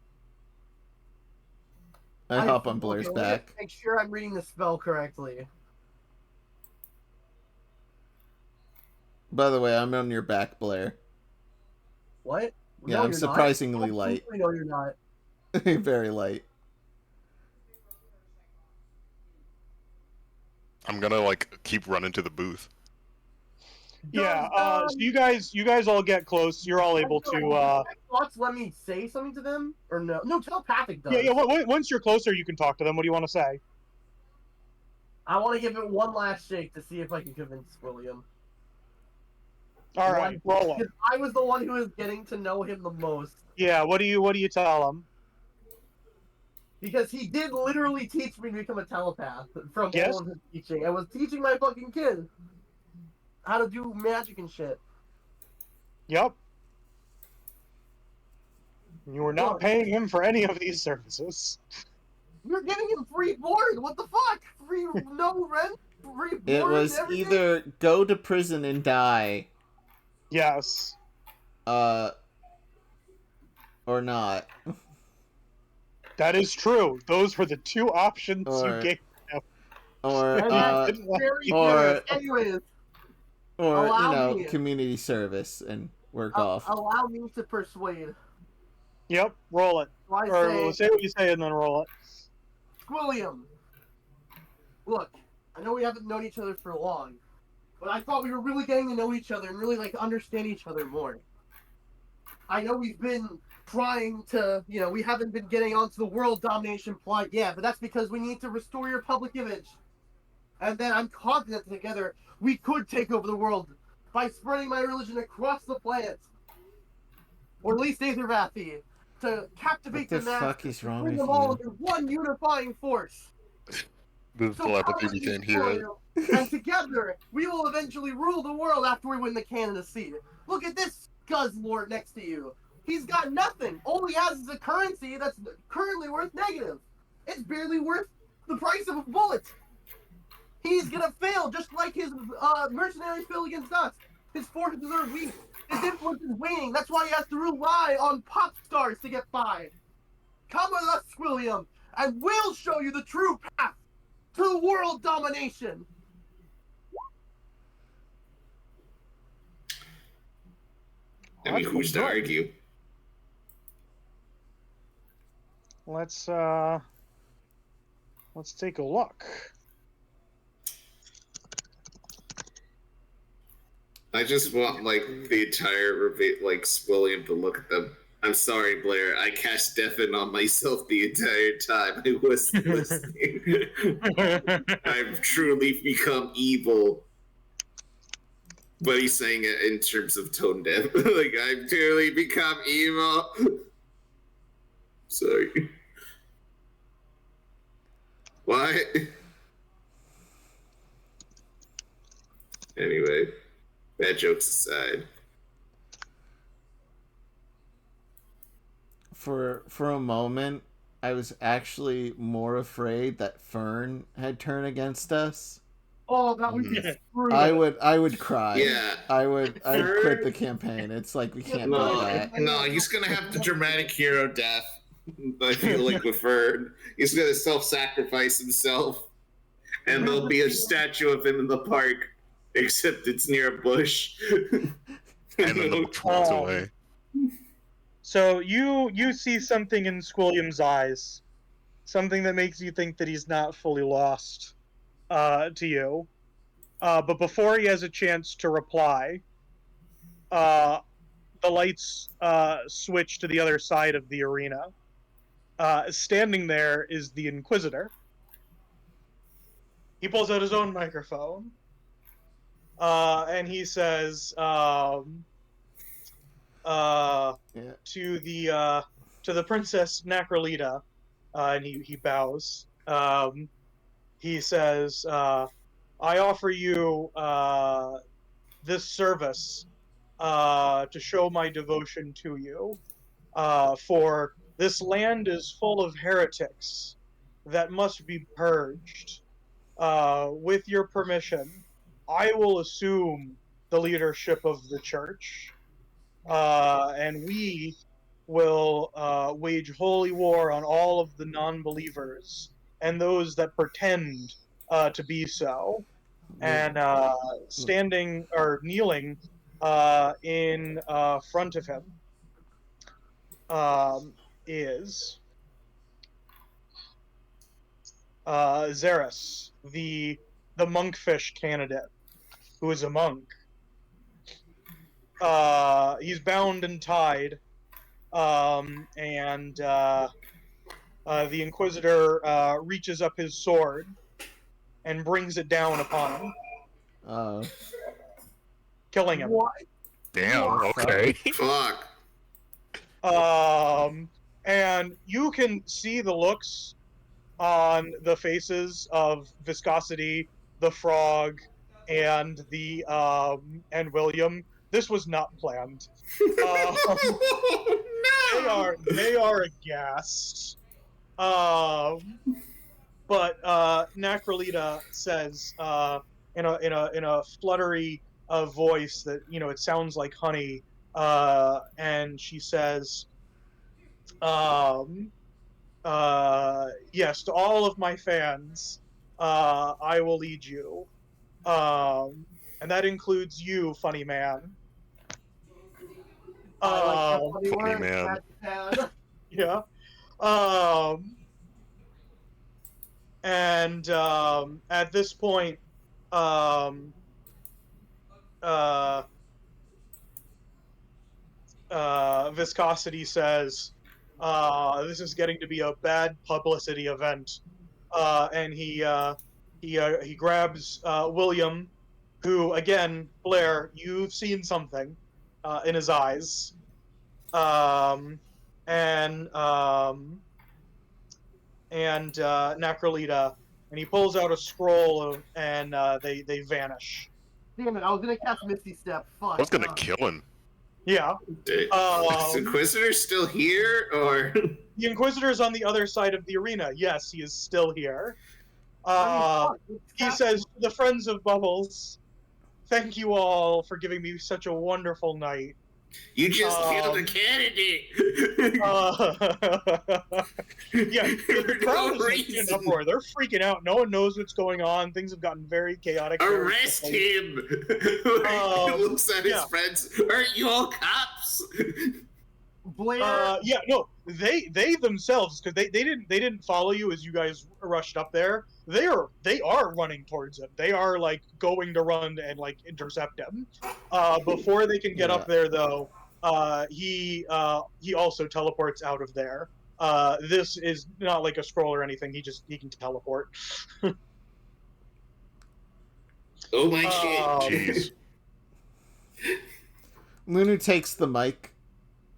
I hop on Blair's back. Make sure I'm reading the spell correctly. By the way, I'm on your back, Blair. What? Yeah, no, I'm surprisingly light. No, you're not. Very light. I'm gonna like keep running to the booth. Yeah. So you guys all get close. You're all able to. Thoughts? Let me say something to them, or no? No, telepathic does. Yeah. Once you're closer, you can talk to them. What do you want to say? I want to give it one last shake to see if I can convince William. All right, roll up. I was the one who was getting to know him the most. Yeah. What do you tell him? Because he did literally teach me to become a telepath from all of his teaching. I was teaching my fucking kid how to do magic and shit. Yep. You were not paying him for any of these services. You're giving him free board. What the fuck? Free no rent. Free board. It was either go to prison and die. Yes. Or not. That is true. Those were the two options you gave him. Anyways, community service and work off. Allow me to persuade. Yep, roll it. Say what you say and then roll it. William, look, I know we haven't known each other for long, but I thought we were really getting to know each other and really like understand each other more. I know we've been trying to, we haven't been getting onto the world domination plot yet, but that's because we need to restore your public image. And then I'm confident together we could take over the world by spreading my religion across the planet. Or at least Aethervathy, to captivate What the masses, fuck is wrong bring with them all you? under one unifying force. The So telepathy power became is hero. and together we will eventually rule the world after we win the candidacy. Look at this Guzzlord next to you. He's got nothing. All he has is a currency that's currently worth negative. It's barely worth the price of a bullet. He's gonna fail just like his mercenaries failed against us. His forces are weak. His influence is waning. That's why he has to rely on pop stars to get by. Come with us, Squilliam, and we'll show you the true path to world domination. I mean, who's to argue? Let's take a look. I just want the entire William to look at them. I'm sorry, Blair. I cast deafen on myself the entire time I wasn't listening. I've truly become evil. But he's saying it in terms of tone deaf. I've truly become evil. Sorry. What? Anyway, bad jokes aside. For a moment, I was actually more afraid that Fern had turned against us. Oh, that would be screwed. I would cry. Yeah. I'd quit the campaign. It's like we can't do that. No, he's gonna have the dramatic hero death. I feel like with Fern. He's gonna self-sacrifice himself. And there'll be a statue of him in the park. Except it's near a bush. And then the falls away. So you see something in Squilliam's eyes, something that makes you think that he's not fully lost to you. But before he has a chance to reply, the lights switch to the other side of the arena. Standing there is the Inquisitor. He pulls out his own microphone, and he says, to the Princess Nacrolita, and he bows. He says, "I offer you this service to show my devotion to you. For this land is full of heretics that must be purged. With your permission, I will assume the leadership of the church." And we will wage holy war on all of the non-believers and those that pretend to be so. And standing or kneeling in front of him is Xeris, the monkfish candidate, who is a monk. He's bound and tied, and the Inquisitor reaches up his sword and brings it down upon him, killing him. What? Damn, okay. Fuck. And you can see the looks on the faces of Viscosity, the Frog, and and William. This was not planned. No! They are aghast. But Nacrolita says in a fluttery voice that it sounds like honey, and she says, "Yes, to all of my fans, I will lead you, and that includes you, funny man." Funny man. Yeah. And at this point, Viscosity says, "This is getting to be a bad publicity event," and he grabs William, who again, Blair, you've seen something in his eyes, and Necrolita, and he pulls out a scroll and they vanish. Damn it! I was gonna cast Misty Step. Fuck. I was gonna kill him. Yeah. Is Inquisitor still here, or The Inquisitor is on the other side of the arena. Yes, he is still here. He says, "To the friends of Bubbles, thank you all for giving me such a wonderful night." you just killed a candidate? Yeah, the crowd no is in reason. uproar. They're freaking out. No one knows what's going on. Things have gotten very chaotic. Arrest him! He looks at his friends. Aren't you all cops? Blair. Yeah, no, they themselves, because they didn't follow you as you guys rushed up there. They are running towards him. They are like going to run and like intercept him. Before they can get up there, though, he also teleports out of there. This is not like a scroll or anything. He can teleport. Oh my shit! Jeez. Lunu takes the mic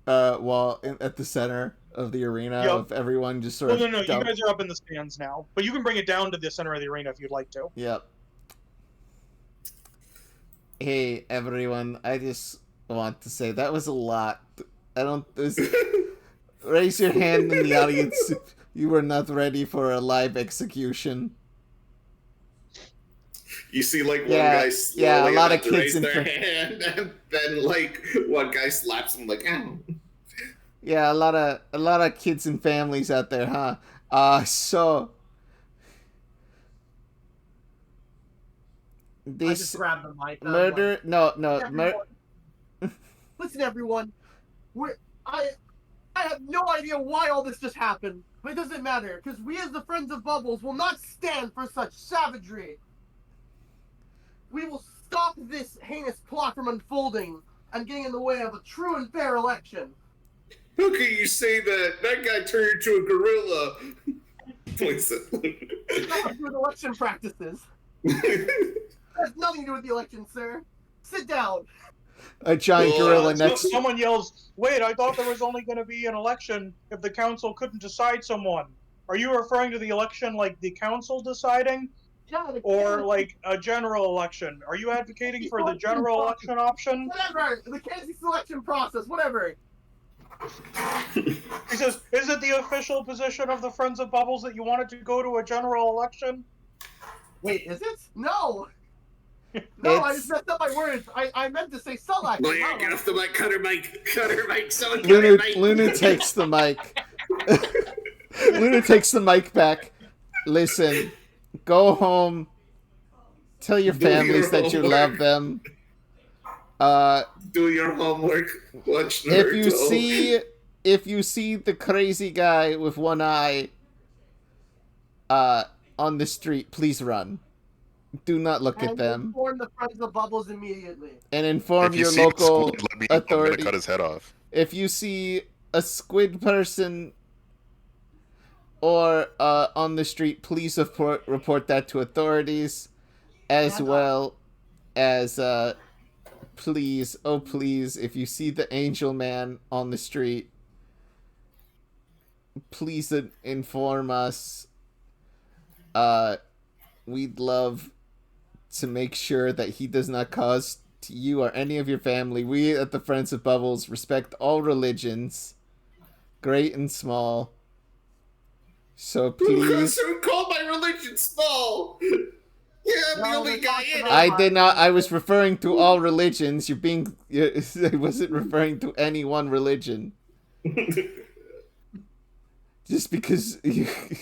while at the center of the arena of everyone just sort of... No, you guys are up in the stands now. But you can bring it down to the center of the arena if you'd like to. Yep. Hey, everyone. I just want to say that was a lot. I don't... Raise your hand in the audience if you were not ready for a live execution. You see, like, one guy slowly a lot of to kids raise their hand, and then, like, one guy slaps him, like, ow. Yeah, a lot of kids and families out there, huh? So I just this grabbed the mic. murder, Listen, everyone. I have no idea why all this just happened, but it doesn't matter because we, as the Friends of Bubbles, will not stand for such savagery. We will stop this heinous plot from unfolding and getting in the way of a true and fair election. How can you say that? That guy turned into a gorilla. It's not to do with election practices. It has nothing to do with the election, sir. Sit down. a giant gorilla next. Someone yells, "Wait, I thought there was only going to be an election if the council couldn't decide someone." Are you referring to the election like the council deciding? Yeah, Or like a general election? Are you advocating for the general election option? Whatever. The candidate selection process. Whatever. He says, "Is it the official position of the Friends of Bubbles that you wanted to go to a general election?" Wait, is it? No. No, I just messed up my words. I meant to say select. Blair, get off the mic. Cut her mic. Someone cut her mic. Lunu takes the mic. Lunu takes the mic back. Listen, go home. Tell your families that you love them. Do your homework. Watch Naruto. If you see the crazy guy with one eye on the street, please run. Do not look at them. Inform the Friends of Bubbles immediately. And inform your see local squid, let me know. I'm authority. gonna cut his head off. If you see a squid person or on the street, please report that to authorities, as well as please, oh please, if you see the angel man on the street, please inform us. We'd love to make sure that he does not cause to you or any of your family. We at the Friends of Bubbles respect all religions, great and small. So please. Who called my religion small? Yeah, I'm the only guy in it. I did not. I was referring to all religions. I wasn't referring to any one religion. Just because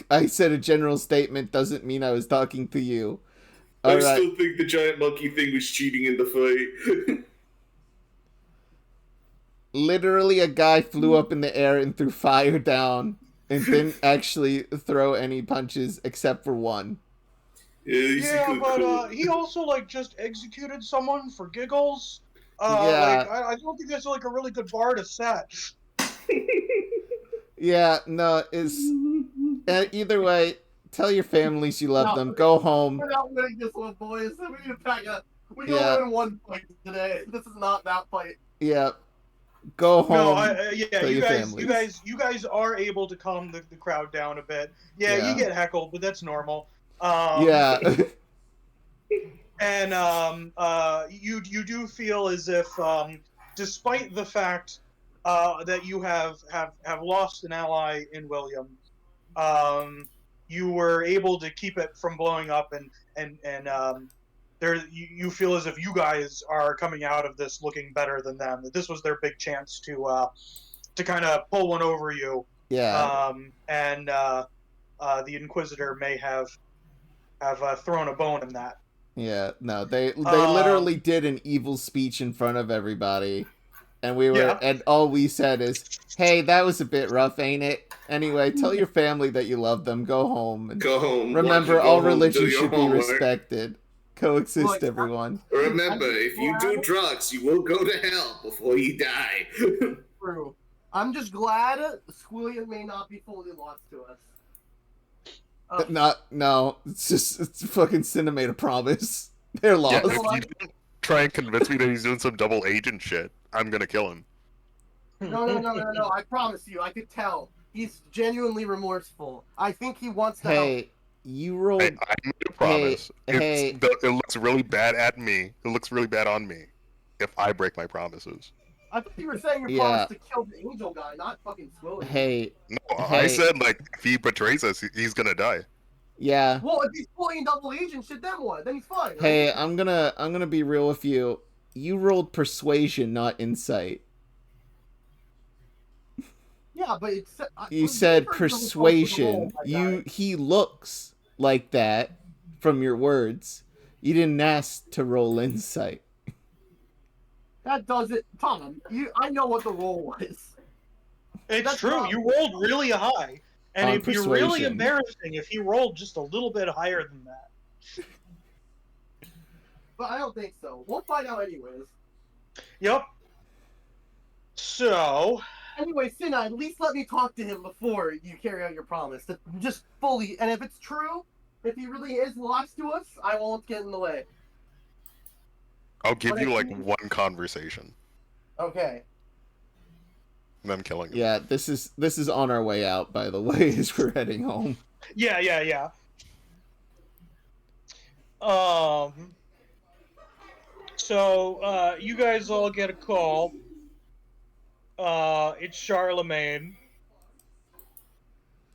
I said a general statement doesn't mean I was talking to you. I still think the giant monkey thing was cheating in the fight. Literally, a guy flew up in the air and threw fire down and didn't actually throw any punches except for one. Yeah, but he also like just executed someone for giggles. Like I don't think that's like a really good bar to set. Yeah, no, either way, tell your families you love them. Go home. We're not winning this one, boys. We need to pack up. We can Yeah. only win one fight today. This is not that fight. Yeah. Go home. No, yeah, tell you your guys, families. you guys are able to calm the crowd down a bit. Yeah, Yeah. you get heckled, but that's normal. Yeah. And you do feel as if, despite the fact that you have lost an ally in William, you were able to keep it from blowing up, and there you feel as if you guys are coming out of this looking better than them. That this was their big chance to kind of pull one over you. Yeah. And the Inquisitor may have thrown a bone in that. Yeah. No, they literally did an evil speech in front of everybody, and and all we said is, "Hey, that was a bit rough, ain't it? Anyway, tell your family that you love them. Go home. And Go home. remember, all religions should be homework. respected. Coexist, everyone." Remember, if you do drugs, you will go to hell before you die. True. I'm just glad Squilliam may not be fully lost to us. No, it's fucking Cinna made a promise. They're lost. Yeah, if you don't try and convince me that he's doing some double agent shit, I'm gonna kill him. No. I promise you, I could tell. He's genuinely remorseful. I think he wants to help. Hey, you rolled. I made a promise. Hey. It looks really bad at me. It looks really bad on me if I break my promises. I thought you were saying your promise to kill the angel guy, not fucking Squilliam. Hey. No, I said, like, if he betrays us, he's gonna die. Yeah. Well, if he's pulling double agent shit, then what? Then he's fine. Right? Hey, I'm gonna be real with you. You rolled persuasion, not insight. Yeah, but it's. You said persuasion. He looks like that from your words. You didn't ask to roll insight. That does it, Tom. I know what the roll was. It's true. You rolled really high, and it'd be really embarrassing if he rolled just a little bit higher than that. But I don't think so. We'll find out anyways. Yep. So. Anyway, Cinna, at least let me talk to him before you carry out your promise. Just fully, and if it's true, if he really is lost to us, I won't get in the way. I'll give you like one conversation. Okay. And then killing him. Yeah, this is on our way out, by the way, as we're heading home. Yeah. So you guys all get a call. It's Charlemagne.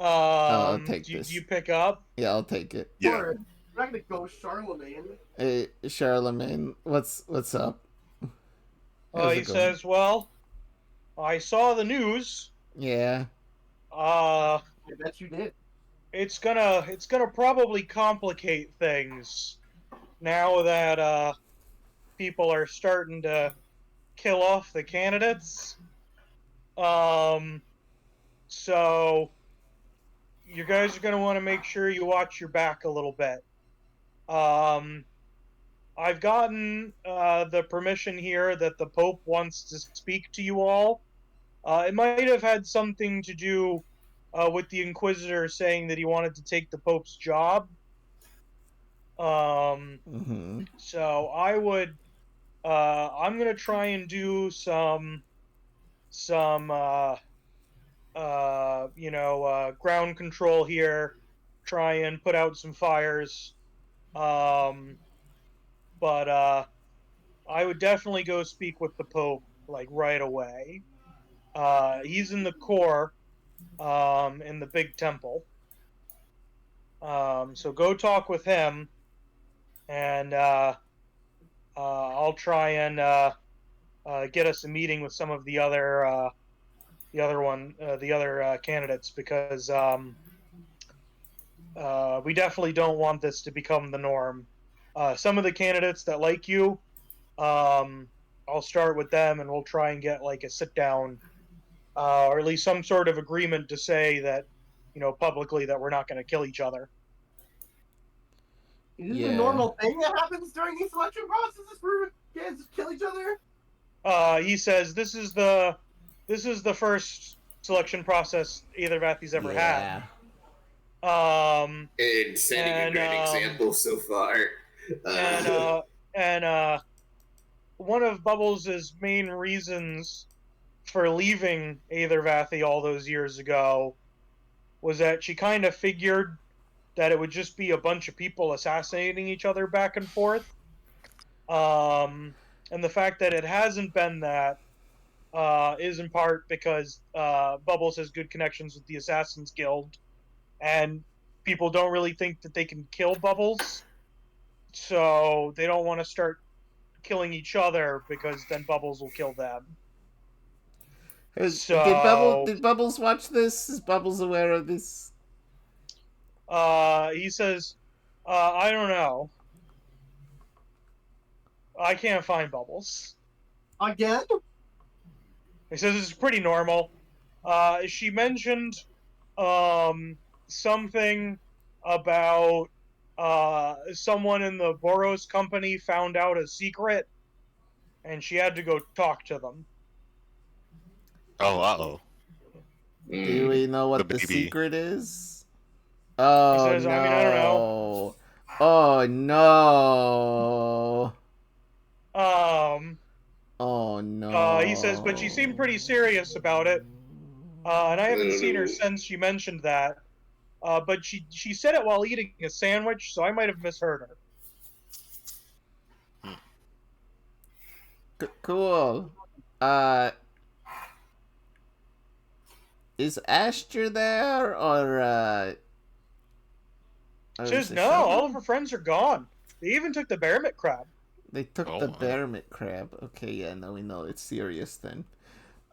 I'll take this. Do you pick up? Yeah, I'll take it. Yeah. We're not gonna go Charlemagne. Hey, Charlemagne, what's up? He says, "Well, I saw the news. Yeah. I bet you did. It's gonna probably complicate things now that people are starting to kill off the candidates. So you guys are gonna want to make sure you watch your back a little bit. I've gotten the permission here that the Pope wants to speak to you all. It might have had something to do with the Inquisitor saying that he wanted to take the Pope's job. So I would, I'm gonna try and do some ground control here, try and put out some fires. But I would definitely go speak with the Pope, like, right away. He's in the core, in the big temple. So go talk with him, and I'll try and get us a meeting with some of the other candidates, because we definitely don't want this to become the norm. Some of the candidates that like you, I'll start with them, and we'll try and get like a sit down, or at least some sort of agreement to say that, publicly, that we're not going to kill each other. Is this a normal thing that happens during these selection processes for kids to kill each other? He says this is the first selection process Aethervathy's ever Yeah. had. And setting a great example so far. And one of Bubbles' main reasons for leaving Aethervathy all those years ago was that she kind of figured that it would just be a bunch of people assassinating each other back and forth. And the fact that it hasn't been that is in part because Bubbles has good connections with the Assassin's Guild, and people don't really think that they can kill Bubbles, so they don't want to start killing each other because then Bubbles will kill them. Did Bubbles watch this? Is Bubbles aware of this? He says, I don't know. I can't find Bubbles. Again? He says it's pretty normal. She mentioned something about someone in the Boros company found out a secret, and she had to go talk to them. Oh, uh-oh. Do we know what the baby. secret is? Oh, He says, no. I mean, I don't know. Oh, no. Oh, no. He says, but she seemed pretty serious about it. And I haven't seen her since she mentioned that. But she said it while eating a sandwich, so I might have misheard her. Cool. Is Asher there, or She says, no, all of her friends are gone. They even took the Bearmit crab. They took the Bearmit crab. Okay, yeah, no, we know it's serious then.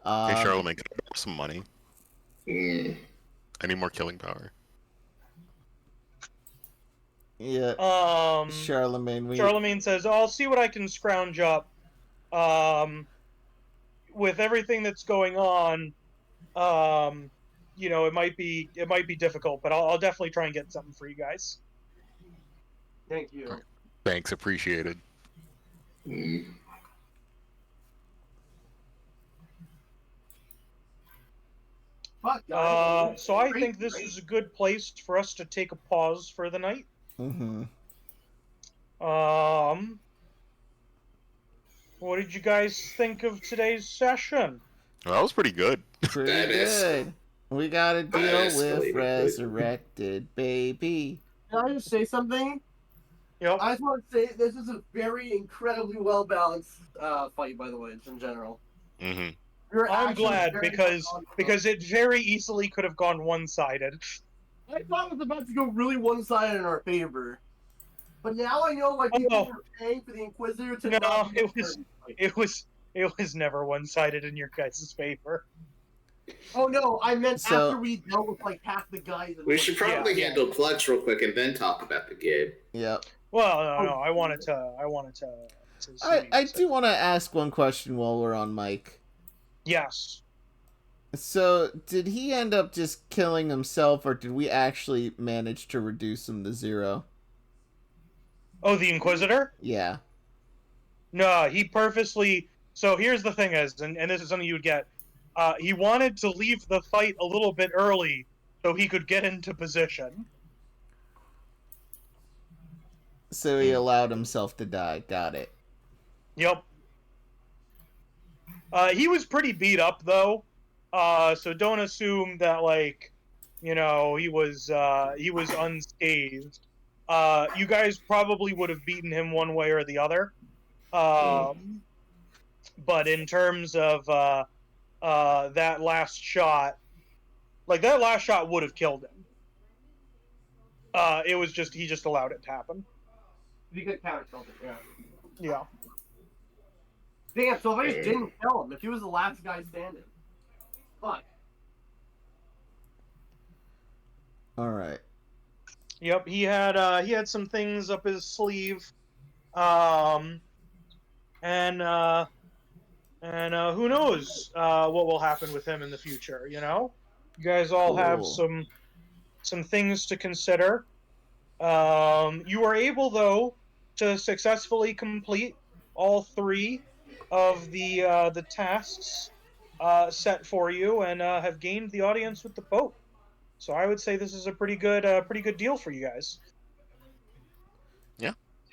Hey, Charlemagne, can I borrow some money? I need more killing power. Yeah. Charlemagne says, I'll see what I can scrounge up. With everything that's going on, you know, it might be difficult, but I'll definitely try and get something for you guys. Thank you. Thanks, appreciated. So I think this is a good place for us to take a pause for the night. What did you guys think of today's session? Well, that was pretty good. Pretty good. We gotta deal with resurrected baby. Can I just say something? Yep. I just want to say this is a very incredibly well balanced fight, by the way, in general. I'm glad because it very easily could have gone one-sided. I thought it was about to go really one-sided in our favor, but now I know why people were paying for the Inquisitor to. No, it was never one-sided in your guys' favor. Oh no, I meant after we dealt with like half the guys. We should probably handle Clutch real quick and then talk about the game. Yep. Well, no, I wanted to. I do want to ask one question while we're on mic. Yes. So, did he end up just killing himself, or did we actually manage to reduce him to 0? Oh, the Inquisitor? Yeah. No, he purposely... So here's the thing is, and this is something you would get, he wanted to leave the fight a little bit early so he could get into position. So he allowed himself to die. Got it. Yep. He was pretty beat up, though, so don't assume that, like, you know, he was unscathed. You guys probably would have beaten him one way or the other. But in terms of that last shot, like, that last shot would have killed him. It was just, he just allowed it to happen. He could counter it, yeah. Yeah. Damn, so if I just didn't kill him, if he was the last guy standing. Fuck. Alright. Yep, he had some things up his sleeve. And who knows what will happen with him in the future, you know? You guys all have some things to consider. You were able, though, to successfully complete all 3 of the tasks set for you, and have gained the audience with the Pope. So I would say this is a pretty good deal for you guys.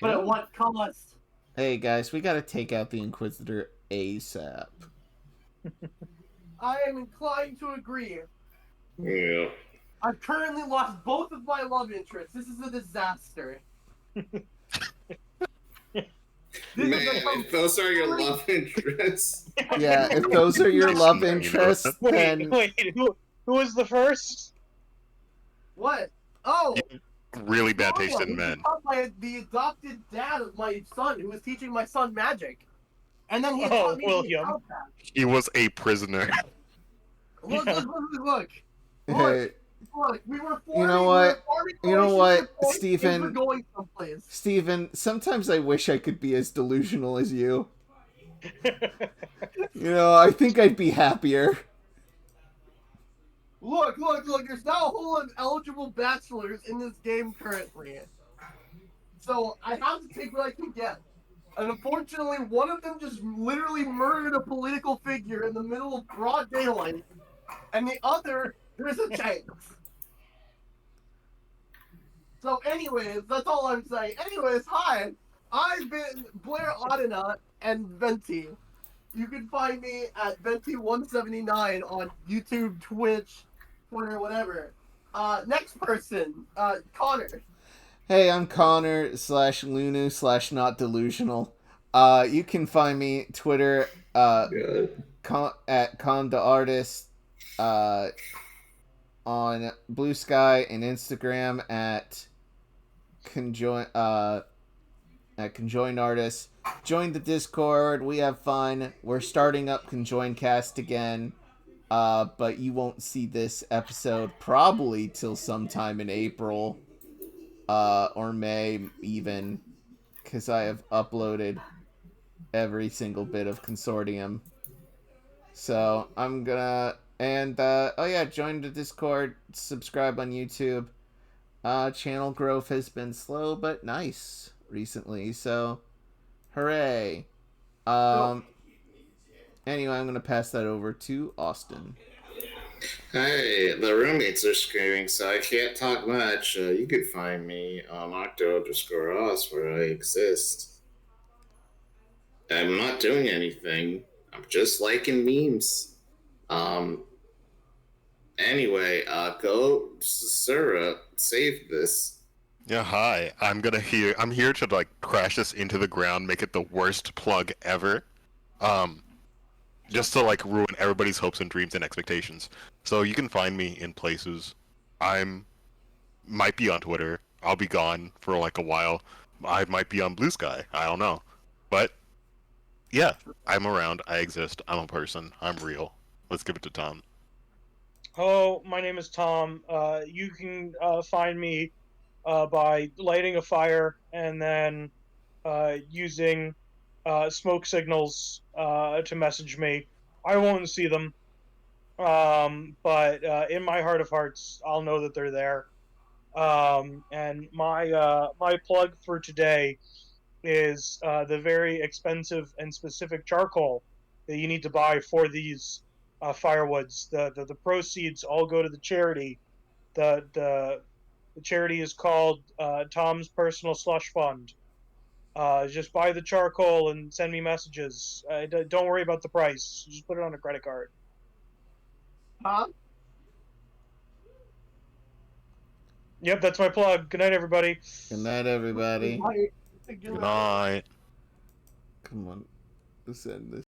But at what cost? Hey guys, we gotta take out the Inquisitor ASAP. I am inclined to agree. Yeah. I've currently lost both of my love interests. This is a disaster. Man, if those are your love interests. Yeah, if those are your love You know interests, then Wait, who was the first? What? Oh! Really bad taste William, in men. the adopted dad of my son, who was teaching my son magic. And then he Oh, taught me William. the outback. He was a prisoner. Look. hey, Look, we were forming, You know what? we were You know what, forming points, Stephen? and we're going someplace. Steven, sometimes I wish I could be as delusional as you. You know, I think I'd be happier. Look, there's now a whole lot of eligible bachelors in this game currently. So I have to take what I can get. And unfortunately, one of them just literally murdered a political figure in the middle of broad daylight. And the other, there's a chance. So anyways, that's all I'm saying. Anyways, hi. I've been Blair Audina and Venty. You can find me at Venty179 on YouTube, Twitch, Twitter, whatever. Next person, Connar. Hey, I'm Connar /Lunu /not delusional. You can find me Twitter at Con the Artist, on Blue Sky and Instagram at Conjoin Artists. Join the Discord. We have fun. We're starting up Conjoin Cast again. But you won't see this episode probably till sometime in April. Or May even, because I have uploaded every single bit of Consortium. So I'm gonna, and oh yeah, join the Discord, subscribe on YouTube. Channel growth has been slow but nice recently, so hooray. Anyway, I'm gonna pass that over to Austin. Hey, the roommates are screaming, so I can't talk much. You could find me on Octo_Oz, where I exist. I'm not doing anything. I'm just liking memes. Anyway, go, Tasura, save this. Yeah, hi. I'm here to like crash this into the ground, make it the worst plug ever. Just to like ruin everybody's hopes and dreams and expectations. So you can find me in places. Might be on Twitter. I'll be gone for like a while. I might be on Blue Sky. I don't know. But yeah, I'm around. I exist. I'm a person. I'm real. Let's give it to Tom. Hello, my name is Tom. You can find me by lighting a fire and then using smoke signals to message me. I won't see them, but in my heart of hearts, I'll know that they're there. And my plug for today is the very expensive and specific charcoal that you need to buy for these firewoods. The proceeds all go to the charity. The charity is called Tom's Personal Slush Fund. Just buy the charcoal and send me messages. Don't worry about the price. Just put it on a credit card. Huh? Yep, that's my plug. Good night, everybody. Good night, everybody. Good night. Come on, let's end this.